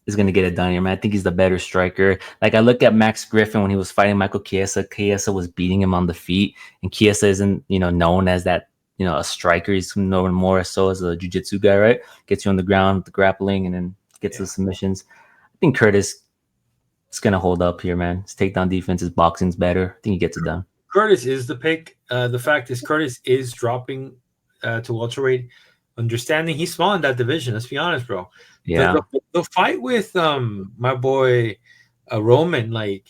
is going to get it done here, man. I think he's the better striker. Like I look at Max Griffin when he was fighting Michael Chiesa. Chiesa was beating him on the feet, and Chiesa isn't, known as that, a striker. He's known more so as a jiu-jitsu guy, right? Gets you on the ground, the grappling, and then gets the submissions. I think Curtis is going to hold up here, man. His takedown defense, his boxing's better. I think he gets it done. Curtis is the pick. The fact is Curtis is dropping to welterweight. Understanding he's small in that division. Let's be honest, bro. Yeah. The fight with my boy Roman,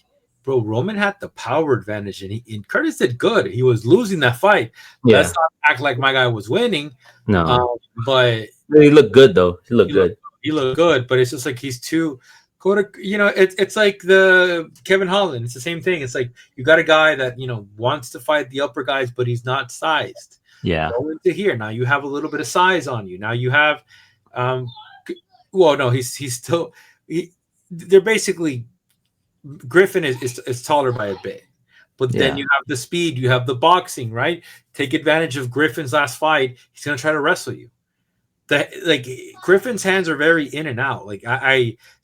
Roman had the power advantage, and Curtis did good. He was losing that fight. Yeah. Let's not act like my guy was winning. No, but he looked good though. He looked good, but it's just like he's too. It's like the Kevin Holland. It's the same thing. It's like you got a guy that wants to fight the upper guys, but he's not sized. Yeah. Go into here. Now you have a little bit of size on you. Now you have he's still they're basically Griffin is taller by a bit. But then you have the speed, you have the boxing, right? Take advantage of Griffin's last fight. He's gonna try to wrestle you. Griffin's hands are very in and out.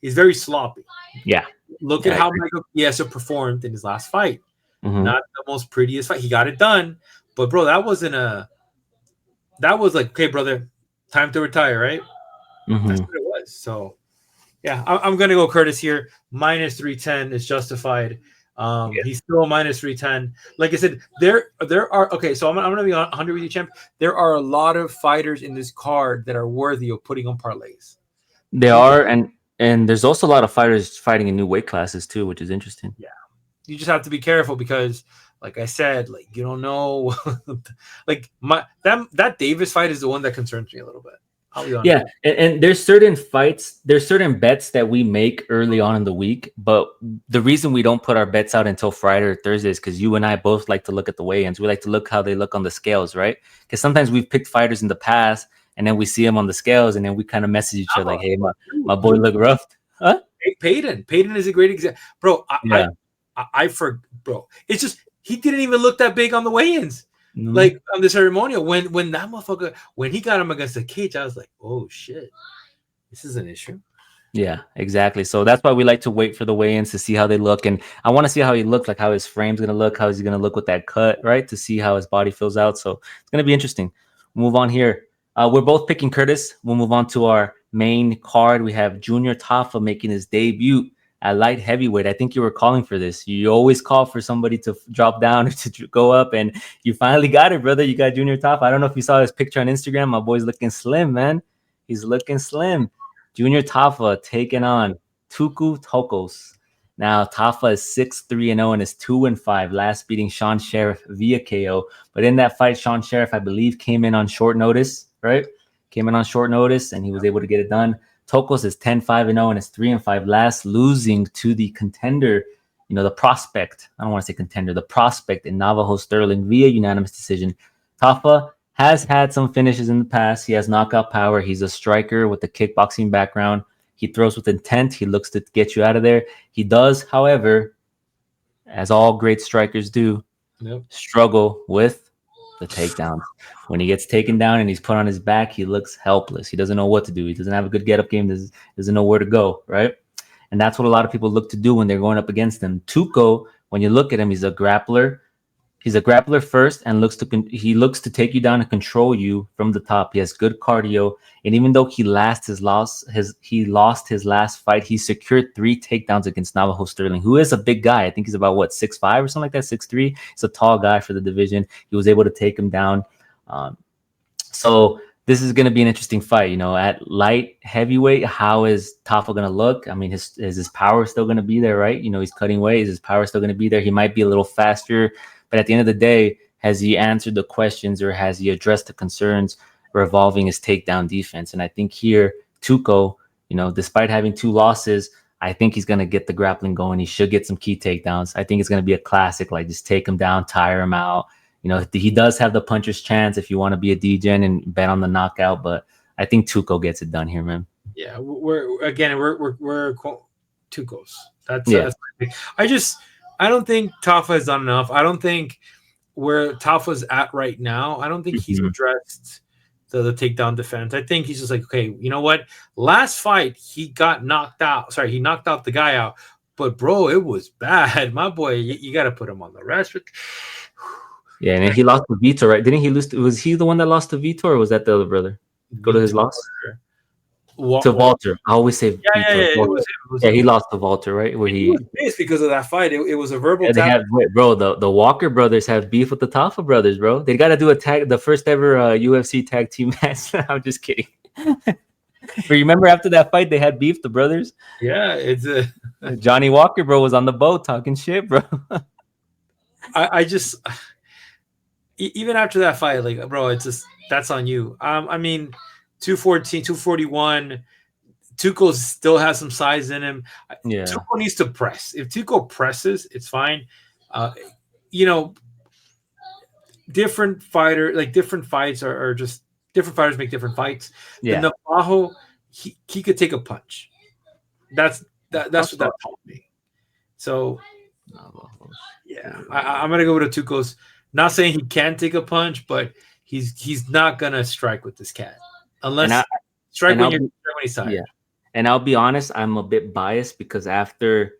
He's very sloppy. Yeah. Look at how Michael Chiesa performed in his last fight. Mm-hmm. Not the most prettiest fight. He got it done. But bro, that was like, okay, brother, time to retire, right? Mm-hmm. That's what it was. So, yeah, I'm gonna go Curtis here. -310 is justified. He's still a minus 310. Like I said, there are okay. So I'm gonna be 100 with you, champ. There are a lot of fighters in this card that are worthy of putting on parlays. There are, and there's also a lot of fighters fighting in new weight classes too, which is interesting. Yeah, you just have to be careful because, like I said, like you don't know, like that Davis fight is the one that concerns me a little bit. Yeah, and there's certain fights, there's certain bets that we make early on in the week, but the reason we don't put our bets out until Friday or Thursday is because you and I both like to look at the weigh-ins. We like to look how they look on the scales, right? Because sometimes we've picked fighters in the past, and then we see them on the scales, and then we kind of message each other like, "Hey, my boy look rough." Huh? Payton is a great example, bro. Bro, it's just he didn't even look that big on the weigh-ins. Like on the ceremonial, when that motherfucker, when he got him against the cage, I was like, oh shit, this is an issue. Yeah, exactly. So that's why we like to wait for the weigh-ins to see how they look. And I want to see how he looks, like how his frame's going to look, how is he going to look with that cut, right? To see how his body fills out. So it's going to be interesting. We'll move on here. We're both picking Curtis. We'll move on to our main card. We have Junior Tafa making his debut at light heavyweight. I think you were calling for this. You always call for somebody to drop down or to go up, and you finally got it, brother. You got Junior Tafa. I don't know if you saw his picture on Instagram. My boy's looking slim, man. He's looking slim. Junior Tafa taking on Tokkos. Now, Tafa is 6-3-0 and is 2-5, last beating Sean Sheriff via KO. But in that fight, Sean Sheriff, I believe, came in on short notice, right? Came in on short notice, and he was able to get it done. Tokkos is 10-5-0 and is 3-5, last losing to the contender, the prospect. I don't want to say contender, the prospect in Navajo Sterling via unanimous decision. Tafa has had some finishes in the past. He has knockout power. He's a striker with a kickboxing background. He throws with intent. He looks to get you out of there. He does, however, as all great strikers do, struggle with the takedowns. When he gets taken down and he's put on his back, he looks helpless. He doesn't know what to do. He doesn't have a good get-up game. Doesn't know where to go, right? And that's what a lot of people look to do when they're going up against him. Tuco, when you look at him, he's a grappler. He's a grappler first, and he looks to take you down and control you from the top. He has good cardio, and even though he lost his last fight, he secured 3 takedowns against Navajo Sterling, who is a big guy. I think he's about 6'5" or something like that, 6'3". He's a tall guy for the division. He was able to take him down. So this is going to be an interesting fight. At light heavyweight, how is Tafa going to look? I mean, is his power still going to be there, right? He's cutting weight. Is his power still going to be there? He might be a little faster. But at the end of the day, has he answered the questions or has he addressed the concerns revolving his takedown defense? And I think here, Tuco, despite having 2 losses, I think he's going to get the grappling going. He should get some key takedowns. I think it's going to be a classic, like just take him down, tire him out. He does have the puncher's chance if you want to be a degen and bet on the knockout, but I think Tuco gets it done here, man. Yeah, we're Tucos. That's I don't think Tafa has done enough. I don't think where Tafa's at right now, I don't think he's addressed the takedown defense. I think he's just like, okay, you know what? Last fight, he got knocked out. Sorry, he knocked out the guy out. But, bro, it was bad. My boy, you got to put him on the rest. Yeah, and he lost to Vitor, right? Didn't he lose? Was he the one that lost to Vitor, or was that the other brother? Go to his loss? To Walter. I always say Vitor. He lost to Walter, right? Where he was pissed because of that fight. It was a verbal tap. Bro, the Walker brothers have beef with the Tafa brothers, bro. They got to do the first ever UFC tag team match. I'm just kidding. But remember after that fight, they had beef, the brothers? Yeah, it's Johnny Walker, bro, was on the boat talking shit, bro. I just even after that fight, like, bro, it's just that's on you. I mean, 214, 241. Tuco still has some size in him. Yeah. Tuco needs to press. If Tuco presses, it's fine. Different fights are just different fighters make different fights. Yeah. The Navajo, he could take a punch. That's what that told me. So yeah, I'm gonna go with a Tuco's. Not saying he can take a punch, but he's not gonna strike with this cat unless strike when he's tired. Yeah. And I'll be honest, I'm a bit biased because after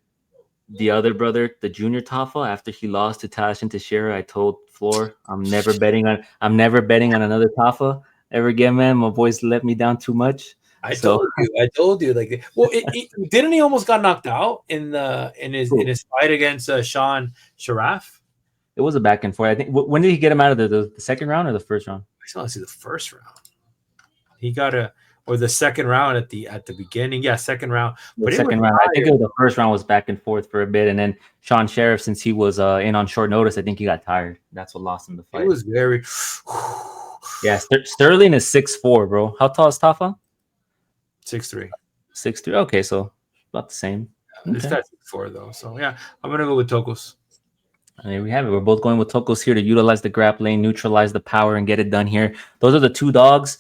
the other brother, the Junior Tafa, after he lost to Teixeira, I told Floor I'm never betting on another Tafa ever again, man. My boys let me down too much. I told you. Like, well, didn't he almost got knocked out in his fight against Sean Sharaf? It was a back and forth. I think. When did he get him out of the second round or the first round? I just want to see the first round. He got or the second round at the beginning. Yeah, second round. But second round. I think the first round was back and forth for a bit, and then Sean Sheriff, since he was in on short notice, I think he got tired. That's what lost him the fight. It was very. Yeah, Sterling is 6'4", bro. How tall is Tafa? 6'3". 6'3". Okay, so about the same. This guy's 6'4" though. So yeah, I'm gonna go with Tokkos. And there we have it. We're both going with Tokkos here to utilize the grappling, neutralize the power, and get it done here. Those are the two dogs.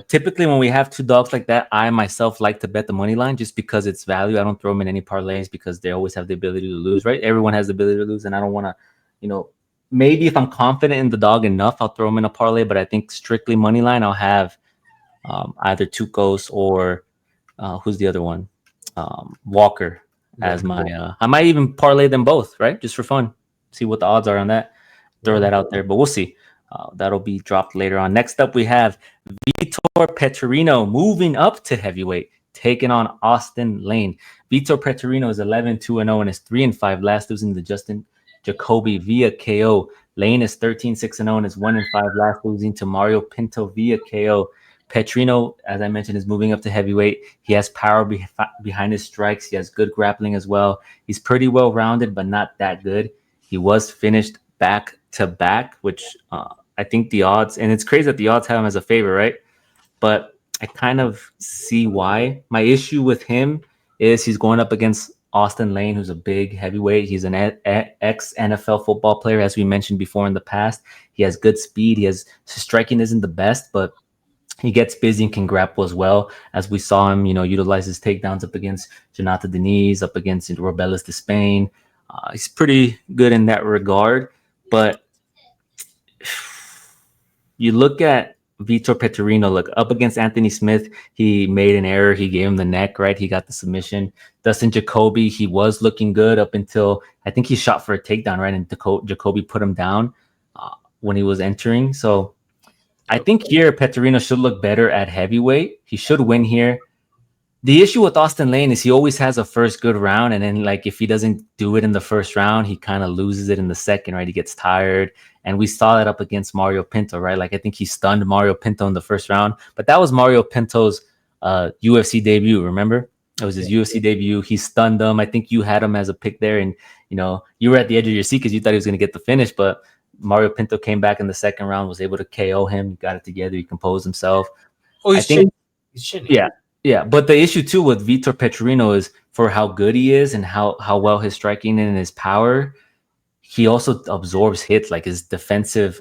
Typically, when we have two dogs like that, I myself like to bet the money line just because it's value. I don't throw them in any parlays because they always have the ability to lose, right? Everyone has the ability to lose, and I don't want to, maybe if I'm confident in the dog enough, I'll throw them in a parlay. But I think strictly money line, I'll have either Tokkos or who's the other one? Walker as my. I might even parlay them both, right? Just for fun. See what the odds are on that. Throw that out there, but we'll see. That'll be dropped later on. Next up, we have Vitor Petrino moving up to heavyweight, taking on Austin Lane. Vitor Petrino is 11-2-0 and is 3-5, last losing to Justin Jacoby via KO. Lane is 13-6-0 and is 1-5, last losing to Mario Pinto via KO. Petrino, as I mentioned, is moving up to heavyweight. He has power behind his strikes. He has good grappling as well. He's pretty well-rounded, but not that good. He was finished back-to-back, which I think the odds, and it's crazy that the odds have him as a favorite, right? But I kind of see why. My issue with him is he's going up against Austin Lane, who's a big heavyweight. He's an ex-NFL football player, as we mentioned before in the past. He has good speed. His striking isn't the best, but he gets busy and can grapple as well. As we saw him, utilize his takedowns up against Jonathan Deniz, up against Robelis de Spain. He's pretty good in that regard, but you look at Vitor Petrino, look up against Anthony Smith. He made an error. He gave him the neck, right? He got the submission. Dustin Jacoby, he was looking good up until I think he shot for a takedown, right? And Jacoby put him down when he was entering. So I think here Petrino should look better at heavyweight. He should win here. The issue with Austin Lane is he always has a first good round, and then if he doesn't do it in the first round, he kind of loses it in the second, right? He gets tired, and we saw that up against Mario Pinto, right? I think he stunned Mario Pinto in the first round, but that was Mario Pinto's UFC debut, remember? It was his UFC debut. He stunned him. I think you had him as a pick there, and you were at the edge of your seat because you thought he was going to get the finish, but Mario Pinto came back in the second round, was able to KO him. He got it together. He composed himself. Oh, he's chinning. Yeah, but the issue too with Vitor Petrino is for how good he is and how well his striking and his power, he also absorbs hits. His defensive,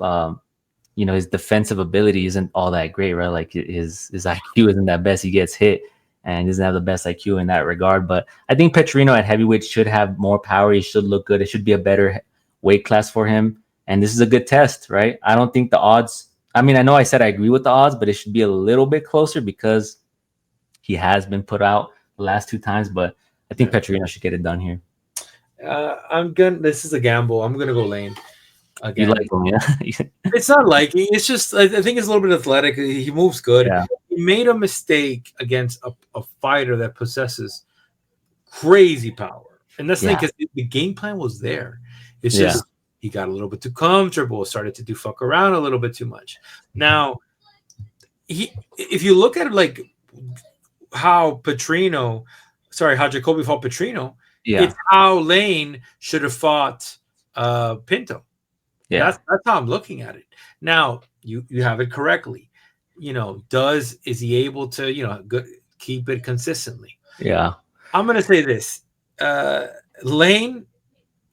his defensive ability isn't all that great, right? His IQ isn't that best. He gets hit and he doesn't have the best IQ in that regard. But I think Petrino at heavyweight should have more power. He should look good. It should be a better weight class for him. And this is a good test, right? I don't think the odds. I mean, I know I said I agree with the odds, but it should be a little bit closer because he has been put out the last two times, but I think Petrino should get it done here. This is a gamble. I'm gonna go Lane. Again. You like him, yeah? It's not liking. It's just I think it's a little bit athletic. He moves good. Yeah. He made a mistake against a fighter that possesses crazy power, and that's the thing because the game plan was there. It's just he got a little bit too comfortable, started to do fuck around a little bit too much. Now, if you look at it how Jacoby fought Petrino. Yeah, it's how Lane should have fought Pinto. Yeah, that's how I'm looking at it. Now you have it correctly. Is he able to keep it consistently? Yeah, I'm gonna say this: Lane.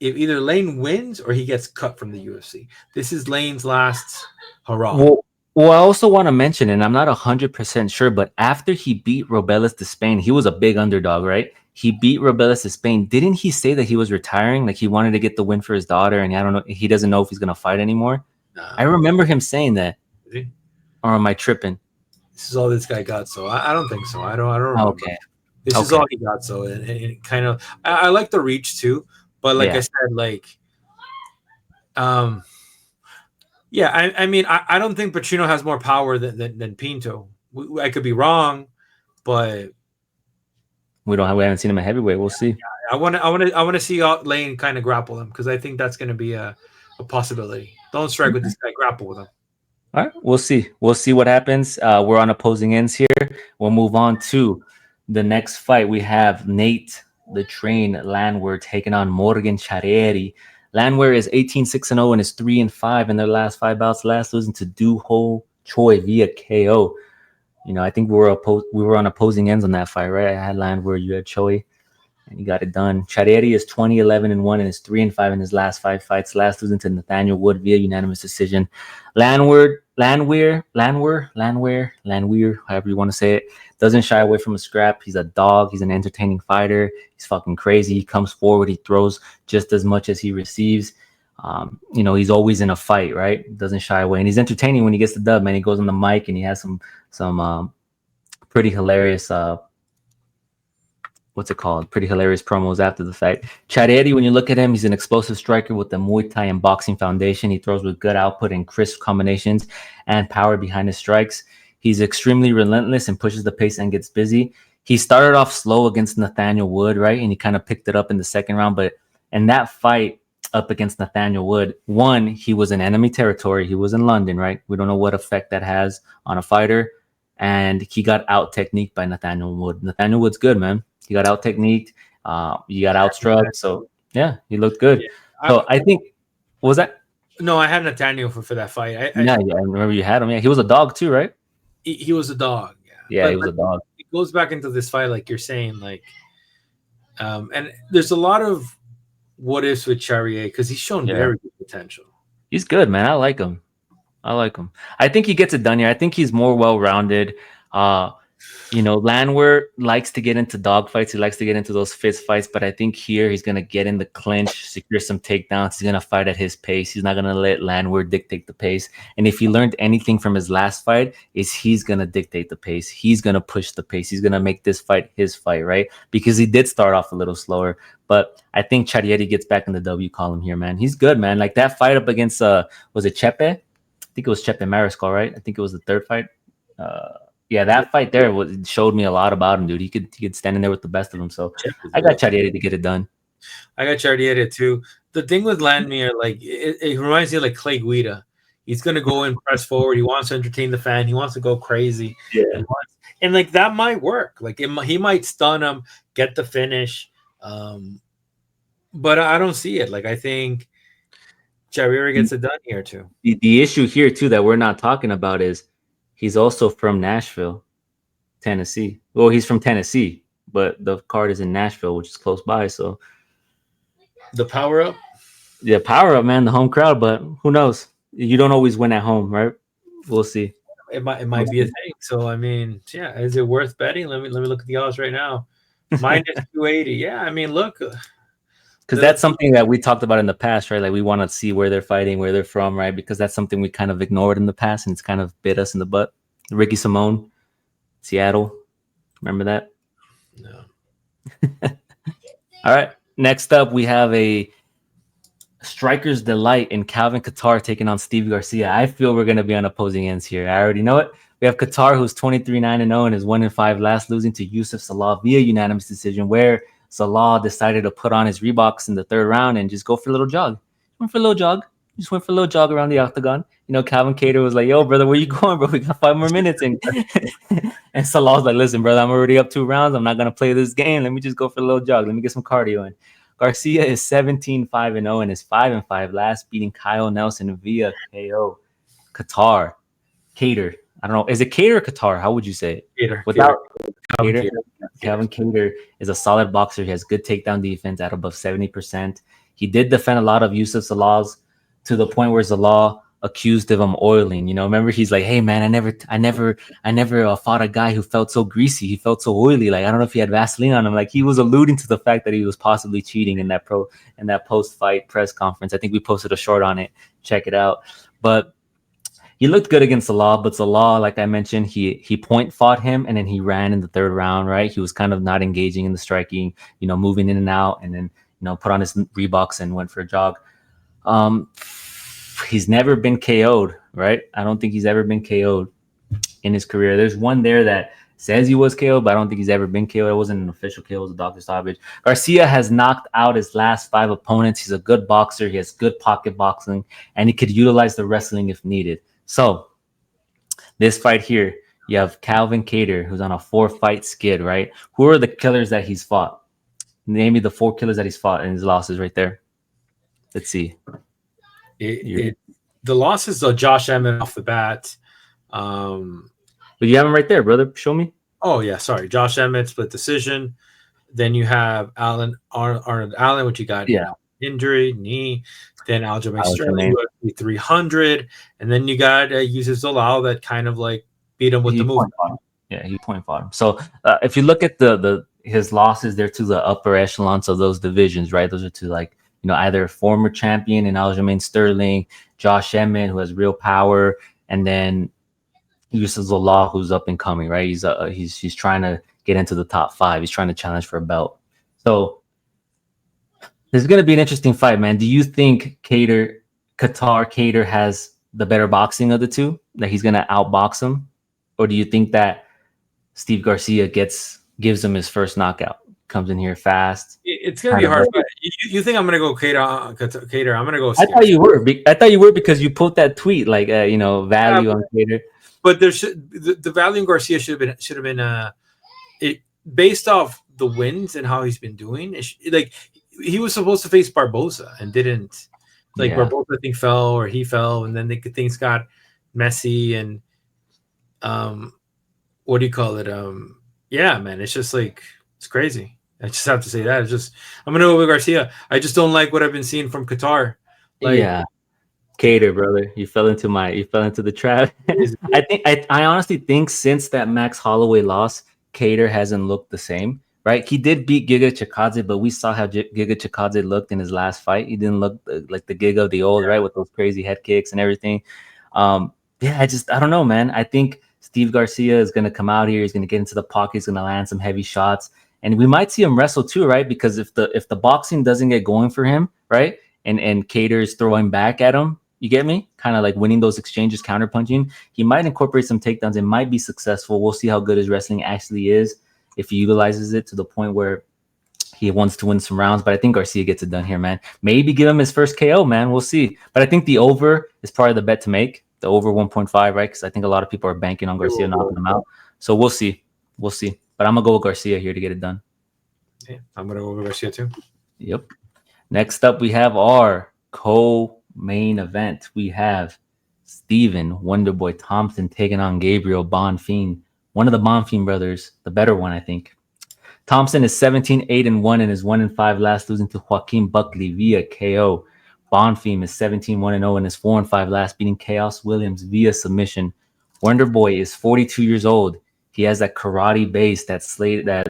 If either Lane wins or he gets cut from the UFC, this is Lane's last hurrah. Well, I also want to mention, and I'm not 100% sure, but after he beat Robelis de Spain, he was a big underdog, right? He beat Robelis de Spain. Didn't he say that he was retiring? He wanted to get the win for his daughter, and I don't know, he doesn't know if he's going to fight anymore. No. I remember him saying that. Or am I tripping? This is all this guy got, so I don't think so. I don't remember. Okay. This is all he got, so it kind of I like the reach too, but like I said, I mean, I don't think Petrino has more power than Pinto. I could be wrong, but we haven't seen him at heavyweight. We'll see. I want to see Lane kind of grapple him because I think that's going to be a possibility. Don't strike with this guy, grapple with him. All right, we'll see. We'll see what happens. We're on opposing ends here. We'll move on to the next fight. We have Nate the Train Landwehr taking on Morgan Charriere. Landwehr is 18-6-0 and is 3-5 in their last 5 bouts. Last losing to Do-Ho Choi via KO. You know, I think we were on opposing ends on that fight, right? I had Landwehr, you had Choi, and you got it done. Charriere is 20-11-1 and is 3-5 in his last 5 fights. Last losing to Nathaniel Wood via unanimous decision. Landwehr, however you want to say it, doesn't shy away from a scrap. He's a dog. He's an entertaining fighter. He's fucking crazy. He comes forward. He throws just as much as he receives. You know, he's always in a fight, right? Doesn't shy away. And he's entertaining when he gets the dub, man. He goes on the mic and he has some pretty hilarious pretty hilarious promos after the fight. Charriere, when you look at him, he's an explosive striker with the Muay Thai and boxing foundation. He throws with good output and crisp combinations and power behind his strikes. He's extremely relentless and pushes the pace and gets busy. He started off slow against Nathaniel Wood, right? And he kind of picked it up in the second round. But in that fight up against Nathaniel Wood, one, he was in enemy territory. He was in London, right? We don't know what effect that has on a fighter. And he got out-techniqued by Nathaniel Wood. Nathaniel Wood's good, man. He got out-techniqued. You got outstruck. So, yeah, he looked good. Yeah. So, I think, what was that? No, I had Nathaniel for that fight. I remember you had him. Yeah, he was a dog too, right? He was a dog. Yeah, he was a dog. It goes back into this fight, like you're saying, like, and there's a lot of what ifs with Charriere because he's shown very good potential. He's good, man. I like him. I think he gets it done here. I think he's more well-rounded. You know, Landwehr likes to get into dog fights. He likes to get into those fist fights, but I think here he's going to get in the clinch, secure some takedowns. He's going to fight at his pace. He's not going to let Landwehr dictate the pace. And if he learned anything from his last fight, is he's going to dictate the pace. He's going to push the pace. He's going to make this fight his fight, right? Because he did start off a little slower, but I think Charriere gets back in the W column here, man. He's good, man. Like that fight up against, was it Chepe? I think it was Chepe Mariscal, right? I think it was the third fight. Yeah, that fight there showed me a lot about him, dude. He could stand in there with the best of them. So I got Charriere to get it done. I got Charriere too. The thing with Landwehr, like it reminds me of like Clay Guida. He's gonna go and press forward. He wants to entertain the fan. He wants to go crazy. Yeah, and like that might work. Like he might stun him, get the finish. But I don't see it. Like I think Charriere gets it done here too. The issue here too that we're not talking about is he's also from Nashville, Tennessee. Well, he's from Tennessee, but the card is in Nashville, which is close by. So the power up, man, the home crowd. But who knows? You don't always win at home, right? We'll see. It might be a thing. So I mean, yeah, is it worth betting? Let me look at the odds right now. Minus 280. Yeah, I mean, look. Because that's something that we talked about in the past, right? Like we want to see where they're fighting, where they're from, right? Because that's something we kind of ignored in the past, and it's kind of bit us in the butt. Ricky Simone, Seattle, remember that? No. All right. Next up, we have a striker's delight in Calvin Kattar taking on Steve Garcia. I feel we're going to be on opposing ends here. I already know it. We have Kattar, who's 23-9-0 and is 1-5, last losing to Yusuf Salah via unanimous decision, where Salah decided to put on his Reeboks in the third round and just go for a little jog. Just went for a little jog around the octagon. You know, Calvin Kattar was like, yo, brother, where you going, bro? We got 5 more minutes. And Salah's like, listen, brother, I'm already up 2 rounds. I'm not going to play this game. Let me just go for a little jog. Let me get some cardio in. Garcia is 17-5-0 and is 5-5, last beating Kyle Nelson via KO. Kattar. I don't know. Is it Kattar or Kattar? How would you say it? Kattar. Calvin Kattar is a solid boxer. He has good takedown defense at above 70%. He did defend a lot of Yusuf Salah's to the point where Salah accused of him oiling. You know, remember he's like, "Hey man, I never fought a guy who felt so greasy. He felt so oily. Like I don't know if he had Vaseline on him." Like he was alluding to the fact that he was possibly cheating in that post-fight press conference. I think we posted a short on it. Check it out. But he looked good against Salah, but Salah, like I mentioned, he point fought him and then he ran in the third round, right? He was kind of not engaging in the striking, you know, moving in and out, and then, you know, put on his Reeboks and went for a jog. He's never been KO'd, right? I don't think he's ever been KO'd in his career. There's one there that says he was KO'd, but I don't think he's ever been KO'd. It wasn't an official KO. It was a doctor stoppage. Garcia has knocked out his last 5 opponents. He's a good boxer. He has good pocket boxing, and he could utilize the wrestling if needed. So this fight here, you have Calvin Kattar, who's on a 4-fight skid, right? Who are the killers that he's fought? Name me the 4 killers that he's fought and his losses right there. Let's see. The losses, though, Josh Emmett off the bat. But you have him right there, brother. Show me. Oh, yeah. Sorry. Josh Emmett, split decision. Then you have Arnold Allen, which you got injury, knee. Then Aljamain Sterling, 300. And then you got Yusuf Zalal that kind of like beat him with the movement. Yeah, he point fought him. So if you look at his losses, they're to the upper echelons of those divisions, right? Those are to like, you know, either former champion in Aljamain Sterling, Josh Emmett, who has real power, and then Yusuf Zalal, who's up and coming, right? He's trying to get into the top 5. He's trying to challenge for a belt. So this is going to be an interesting fight, man. Do you think Kattar has the better boxing of the two? That he's going to outbox him, or do you think that Steve Garcia gives him his first knockout? Comes in here fast. It's gonna be hard. You think I'm gonna go Kattar? I'm gonna go. I thought you were because you put that tweet like value on Kattar. But there the value in Garcia should have been based off the wins and how he's been doing. Like he was supposed to face Barboza and didn't. Like Barboza, I think he fell, and then things got messy and what do you call it? Yeah, man, it's just like it's crazy. I just have to say that. I'm gonna go with Garcia. I just don't like what I've been seeing from Kattar. Kattar, brother, you fell into the trap. I honestly think since that Max Holloway loss, Kattar hasn't looked the same. Right? He did beat Giga Chikadze, but we saw how Giga Chikadze looked in his last fight. He didn't look like the Giga of the old, right? With those crazy head kicks and everything. I don't know, man. I think Steve Garcia is gonna come out here. He's gonna get into the pocket. He's gonna land some heavy shots. And we might see him wrestle too, right? Because if the boxing doesn't get going for him, right, and Kattar is throwing back at him, you get me? Kind of like winning those exchanges, counterpunching. He might incorporate some takedowns. It might be successful. We'll see how good his wrestling actually is if he utilizes it to the point where he wants to win some rounds. But I think Garcia gets it done here, man. Maybe give him his first KO, man. We'll see. But I think the over is probably the bet to make. The over 1.5, right? Because I think a lot of people are banking on Garcia knocking him out. So we'll see. But I'm going to go with Garcia here to get it done. Yeah, I'm going to go with Garcia too. Yep. Next up, we have our co-main event. We have Steven Wonderboy Thompson taking on Gabriel Bomfim, one of the Bomfim brothers, the better one, I think. Thompson is 17-8-1 and is 1-5 last, losing to Joaquin Buckley via KO. Bomfim is 17-1-0 and is 4-5 last, beating Chaos Williams via submission. Wonderboy is 42 years old. He has that karate base, that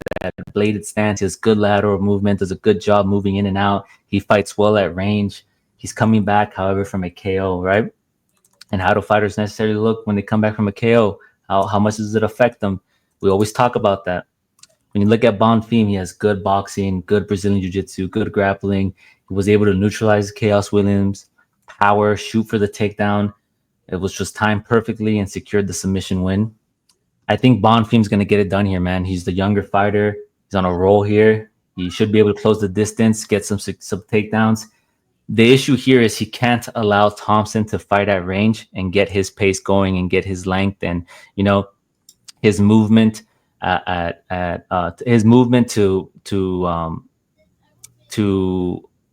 bladed stance. He has good lateral movement, does a good job moving in and out. He fights well at range. He's coming back, however, from a KO, right? And how do fighters necessarily look when they come back from a KO? How much does it affect them? We always talk about that. When you look at Bomfim, he has good boxing, good Brazilian jiu-jitsu, good grappling. He was able to neutralize Chaos Williams, power, shoot for the takedown. It was just timed perfectly and secured the submission win. I think Bomfim's going to get it done here, man. He's the younger fighter. He's on a roll here. He should be able to close the distance, get some takedowns. The issue here is he can't allow Thompson to fight at range and get his pace going and get his length and, his movement to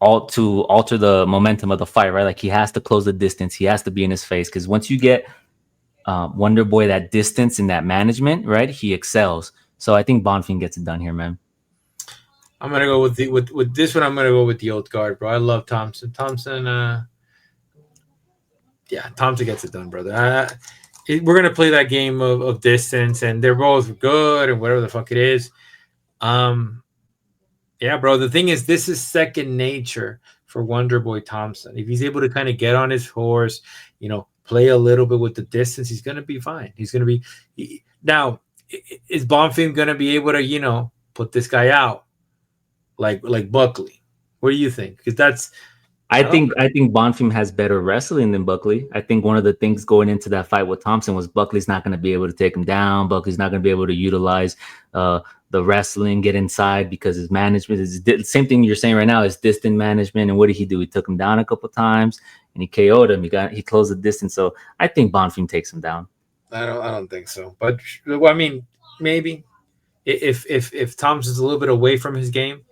alter the momentum of the fight, right? Like he has to close the distance. He has to be in his face because once you get Wonderboy that distance and that management, right, he excels. So I think Bomfim gets it done here, man. I'm gonna go with this one. I'm gonna go with the old guard, bro. I love Thompson. Thompson gets it done, brother. We're gonna play that game of distance, and they're both good, and whatever the fuck it is. Yeah, bro. The thing is, this is second nature for Wonderboy Thompson. If he's able to kind of get on his horse, play a little bit with the distance, he's gonna be fine. He's gonna be. Now, is Bomfim gonna be able to, put this guy out like Buckley? What do you think? Because I think Bomfim has better wrestling than Buckley. I think one of the things going into that fight with Thompson was Buckley's not going to be able to take him down. Buckley's not going to be able to utilize the wrestling, get inside, because his management is the same thing you're saying right now is distant management. And what did he do? He took him down a couple times and he KO'd him. He closed the distance. So I think Bomfim takes him down. I don't think so. But well, I mean, maybe if Thompson's a little bit away from his game.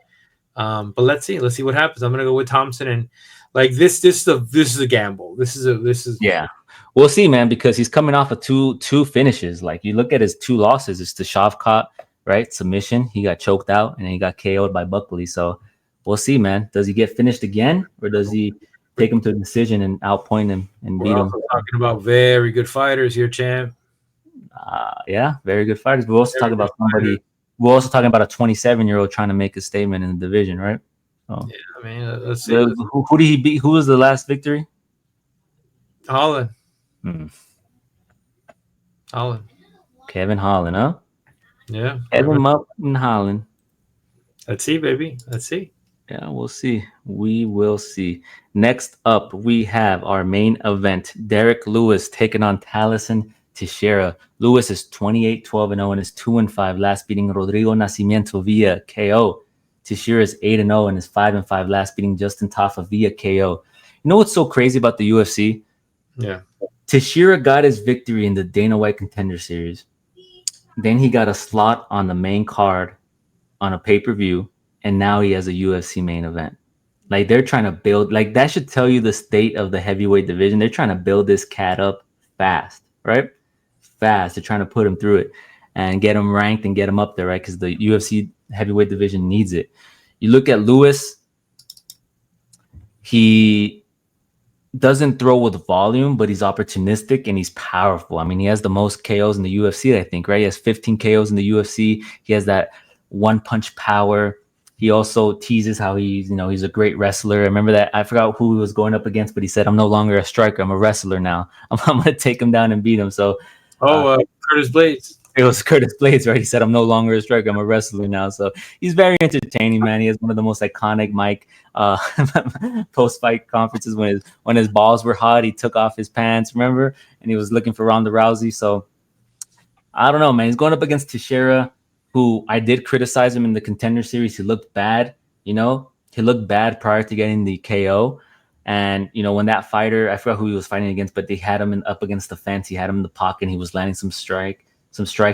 But let's see what happens. I'm gonna go with Thompson, and like this is a gamble. This is yeah. We'll see, man, because he's coming off of two finishes. Like you look at his 2 losses, it's the Shavkat, right? Submission. He got choked out and then he got KO'd by Buckley. So we'll see, man. Does he get finished again, or does he take him to a decision and outpoint him and beat him? Talking about very good fighters here, champ. Yeah, very good fighters. We're also talking about somebody. We're also talking about a 27-year-old trying to make a statement in the division, right? Oh. Yeah, I mean, let's see. Who did he beat? Who was the last victory? Holland. Holland. Kevin Holland, huh? Yeah. Kevin Martin Holland. Let's see, baby. Let's see. Yeah, we'll see. We will see. Next up, we have our main event. Derek Lewis taking on Taliesin Teixeira. Lewis is 28-12-0 and is 2-5, last beating Rodrigo Nascimento via KO. Teixeira is 8-0 and is 5-5, last beating Justin Tafa via KO. You know what's so crazy about the UFC? Yeah. Teixeira got his victory in the Dana White Contender Series. Then he got a slot on the main card on a pay-per-view, and now he has a UFC main event. Like, they're trying to build, like, that should tell you the state of the heavyweight division. They're trying to build this cat up fast, right? Fast. They're trying to put him through it and get him ranked and get him up there, right? Because the UFC heavyweight division needs it. You look at Lewis, he doesn't throw with volume, but he's opportunistic and he's powerful. I mean, he has the most KOs in the UFC, I think, right? He has 15 KOs in the UFC. He has that one-punch power. He also teases how he's a great wrestler. I remember that. I forgot who he was going up against, but he said, I'm no longer a striker. I'm a wrestler now. I'm going to take him down and beat him. So, Curtis Blades. It was Curtis Blades, right? He said, I'm no longer a striker. I'm a wrestler now. So he's very entertaining, man. He has one of the most iconic post-fight conferences when his balls were hot. He took off his pants, remember? And he was looking for Ronda Rousey. So I don't know, man. He's going up against Teixeira, who I did criticize him in the Contender Series. He looked bad, He looked bad prior to getting the KO. And, when that fighter, I forgot who he was fighting against, but they had him up against the fence. He had him in the pocket. He was landing some strikes.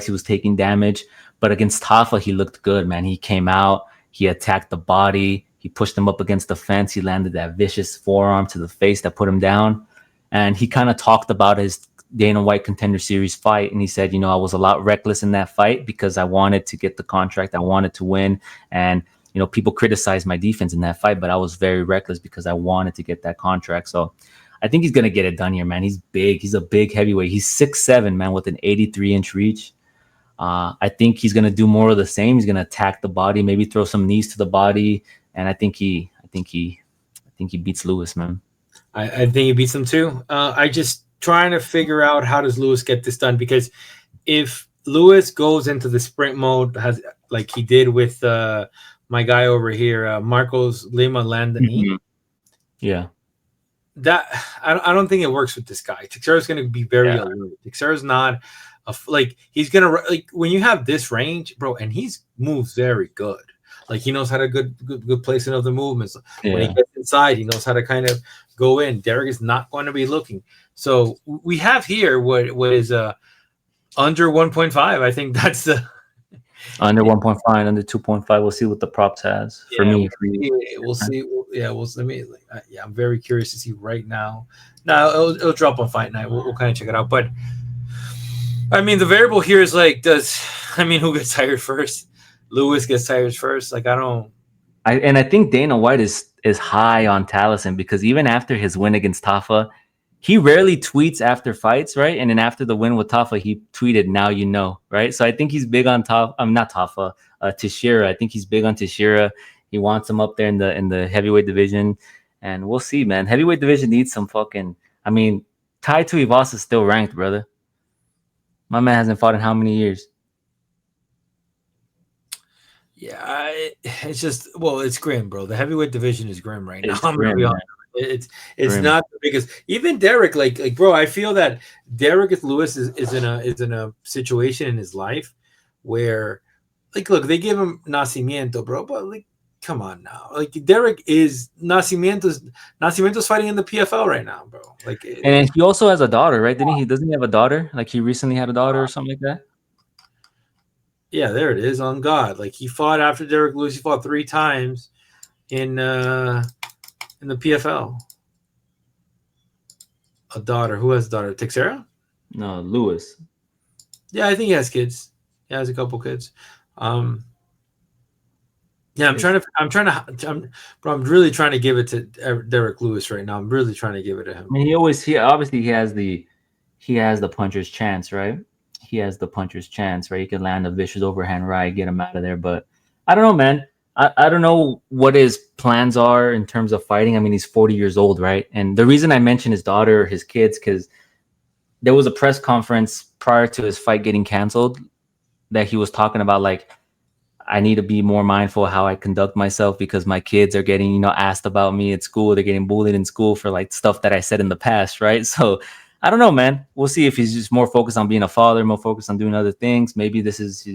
He was taking damage. But against Tafa, he looked good, man. He came out. He attacked the body. He pushed him up against the fence. He landed that vicious forearm to the face that put him down. And he kind of talked about his Dana White Contender Series fight. And he said, I was a lot reckless in that fight because I wanted to get the contract. I wanted to win. And people criticized my defense in that fight, but I was very reckless because I wanted to get that contract. So I think he's going to get it done here, man. He's big. He's a big heavyweight. He's 6'7", man, with an 83-inch reach. I think he's going to do more of the same. He's going to attack the body, maybe throw some knees to the body. And I think he beats Lewis, man. I think he beats him too. I just trying to figure out how does Lewis get this done, because if Lewis goes into the sprint mode, like he did with my guy over here, Marcos Lima Landani. Mm-hmm. Yeah. That I don't think it works with this guy. Teixeira's going to be very alert. Teixeira's not he's going to like when you have this range, bro, and he's moves very good. Like he knows how to good placing of the movements. Yeah. When he gets inside, he knows how to kind of go in. Derek is not going to be looking. So we have here what is under 1.5. I think that's the under 1.5, under 2.5. We'll see what the props has for me. We'll see. I'm very curious to see right now. Now it'll drop on Fight Night. We'll kind of check it out. But I mean, the variable here is like, who gets tired first? Lewis gets tired first. Like I think Dana White is high on Taliesin because even after his win against Tafa, he rarely tweets after fights, right? And then after the win with Tafa, he tweeted, "Now you know," right? So I think he's big on Teixeira. I think he's big on Teixeira. He wants him up there in the heavyweight division, and we'll see, man. Heavyweight division needs some fucking. I mean, Tai Tuivasa is still ranked, brother. My man hasn't fought in how many years? Yeah, it's just it's grim, bro. The heavyweight division is grim right now. Grim, It's not the biggest. Even Derek, like bro, I feel that Derek Lewis is in a situation in his life where, like, look, they give him Nacimiento, bro, but like, come on now, like Derek is Nacimiento's fighting in the PFL right now, bro. Like, and he also has a daughter, right? Didn't he? Doesn't he have a daughter? Like he recently had a daughter or something like that. Yeah, there it is. On God, like he fought after Derek Lewis. He fought 3 times in the PFL. A daughter. Who has a daughter? Teixeira? No, Lewis. Yeah, I think he has kids. He has a couple kids. Yeah, I'm really trying to give it to Derek Lewis right now. I'm really trying to give it to him. I mean, he obviously has the puncher's chance, right? He has the puncher's chance, right? He can land a vicious overhand right, get him out of there. But I don't know, man. I don't know what his plans are in terms of fighting. I mean, he's 40 years old, right? And the reason I mentioned his daughter, his kids, because there was a press conference prior to his fight getting canceled that he was talking about, like, I need to be more mindful how I conduct myself because my kids are getting, asked about me at school. They're getting bullied in school for like stuff that I said in the past, right? So I don't know, man. We'll see if he's just more focused on being a father, more focused on doing other things. Maybe this is,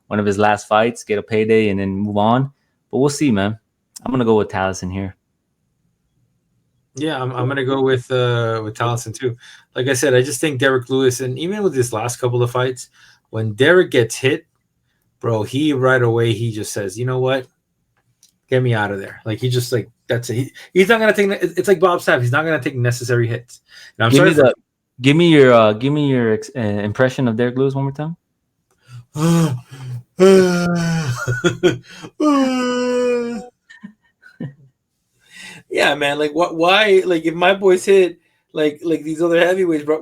one of his last fights, get a payday and then move on. But we'll see, man. I'm gonna go with Taliesin here. Yeah, I'm gonna go with Taliesin too. Like I said, I just think Derek Lewis, and even with his last couple of fights, when Derek gets hit, bro, he right away he just says, you know what, get me out of there. Like he just like that's it. He's not gonna take. It's like Bob Sapp. He's not gonna take necessary hits. And give me your impression of Derek Lewis one more time. Yeah, man. Like what? Why? Like if my boys hit like these other heavyweights, bro.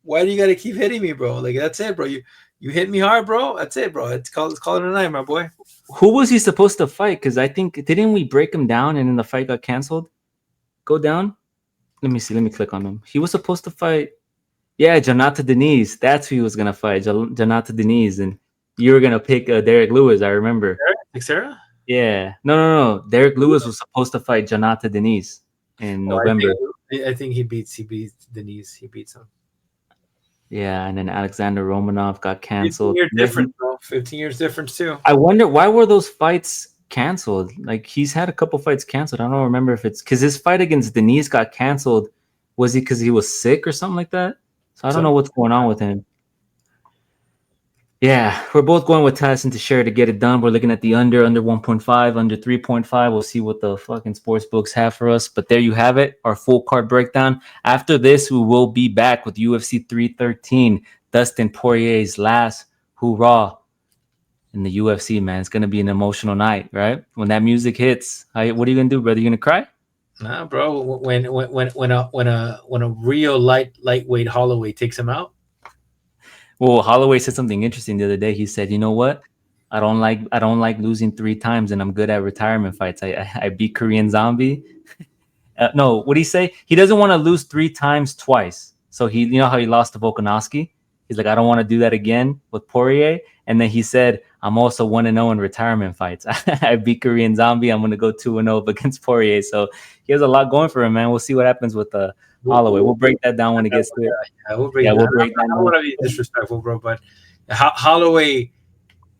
Why do you got to keep hitting me, bro? Like that's it, bro. You hit me hard, bro. That's it, bro. Let's call it a night, my boy. Who was he supposed to fight? Because I think didn't we break him down and then the fight got canceled? Go down. Let me see. Let me click on him. He was supposed to fight. Yeah, Jonathan Denise. That's who he was gonna fight. Jonathan Denise, and you were gonna pick Derek Lewis. I remember. Teixeira? Yeah. No. Derek Lewis was supposed to fight Jonathan Denise in November. I think he beats Denise. He beats him. Yeah, and then Alexander Romanov got canceled. 15 years difference, bro. 15 years difference too. I wonder why were those fights canceled? Like he's had a couple fights canceled. I don't remember if it's because his fight against Denise got canceled. Was he because he was sick or something like that? So I don't know what's going on with him. Yeah, we're both going with Tyson Teixeira to get it done. We're looking at the under 1.5, under 3.5. We'll see what the fucking sports books have for us. But there you have it, our full card breakdown. After this, we will be back with UFC 313, Dustin Poirier's last hoorah in the UFC, man. It's going to be an emotional night, right? When that music hits, what are you going to do, brother? You going to cry? Nah, bro. When a real lightweight Holloway takes him out. Well, Holloway said something interesting the other day. He said, "You know what? I don't like losing 3 times, and I'm good at retirement fights. I beat Korean Zombie." No, what did he say? He doesn't want to lose 3 times twice. So he, how he lost to Volkanovski. He's like, I don't want to do that again with Poirier. And then he said, I'm also 1-0 in retirement fights. I beat Korean Zombie. I'm going to go 2-0 against Poirier. So he has a lot going for him, man. We'll see what happens with Holloway. We'll break that down when it gets to it. Yeah, we'll break that down. I don't want to be disrespectful, bro, but Holloway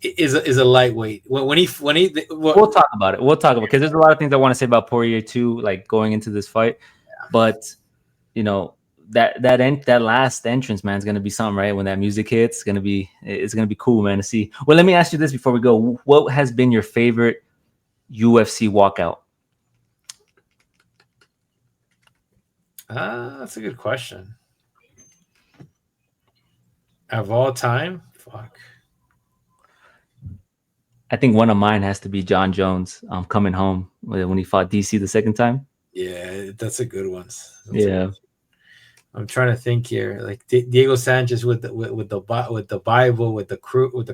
is a lightweight. We'll talk about it. We'll talk about it because there's a lot of things I want to say about Poirier too, like going into this fight. Yeah. But that last entrance, man, is gonna be something, right? When that music hits, it's gonna be cool, man, to see. Well, let me ask you this before we go: what has been your favorite UFC walkout? That's a good question. Of all time, fuck. I think one of mine has to be John Jones. Coming home when he fought DC the second time. Yeah, that's a good one. I'm trying to think here, like Diego Sanchez with the Bible, with the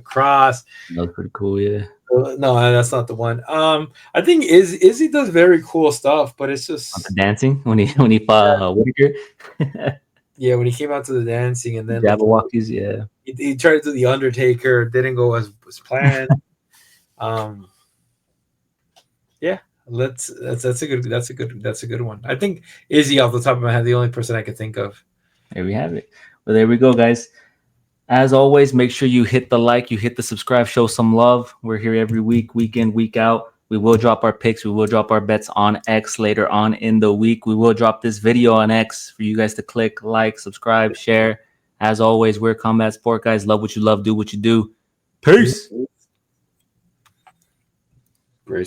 cross. That was pretty cool, yeah. No, that's not the one. I think Izzy does very cool stuff, but it's just the dancing when he fought Whitaker. Yeah, when he came out to the dancing and then Jabberwockies, yeah. He tried to do the Undertaker, didn't go as planned. Yeah, That's a good one. I think Izzy off the top of my head, the only person I could think of. There we have it. Well, there we go, guys. As always, make sure you hit the like, you hit the subscribe, show some love. We're here every week, week in, week out. We will drop our picks. We will drop our bets on X later on in the week. We will drop this video on X for you guys to click, like, subscribe, share. As always, we're Combat Sport guys. Love what you love, do what you do. Peace.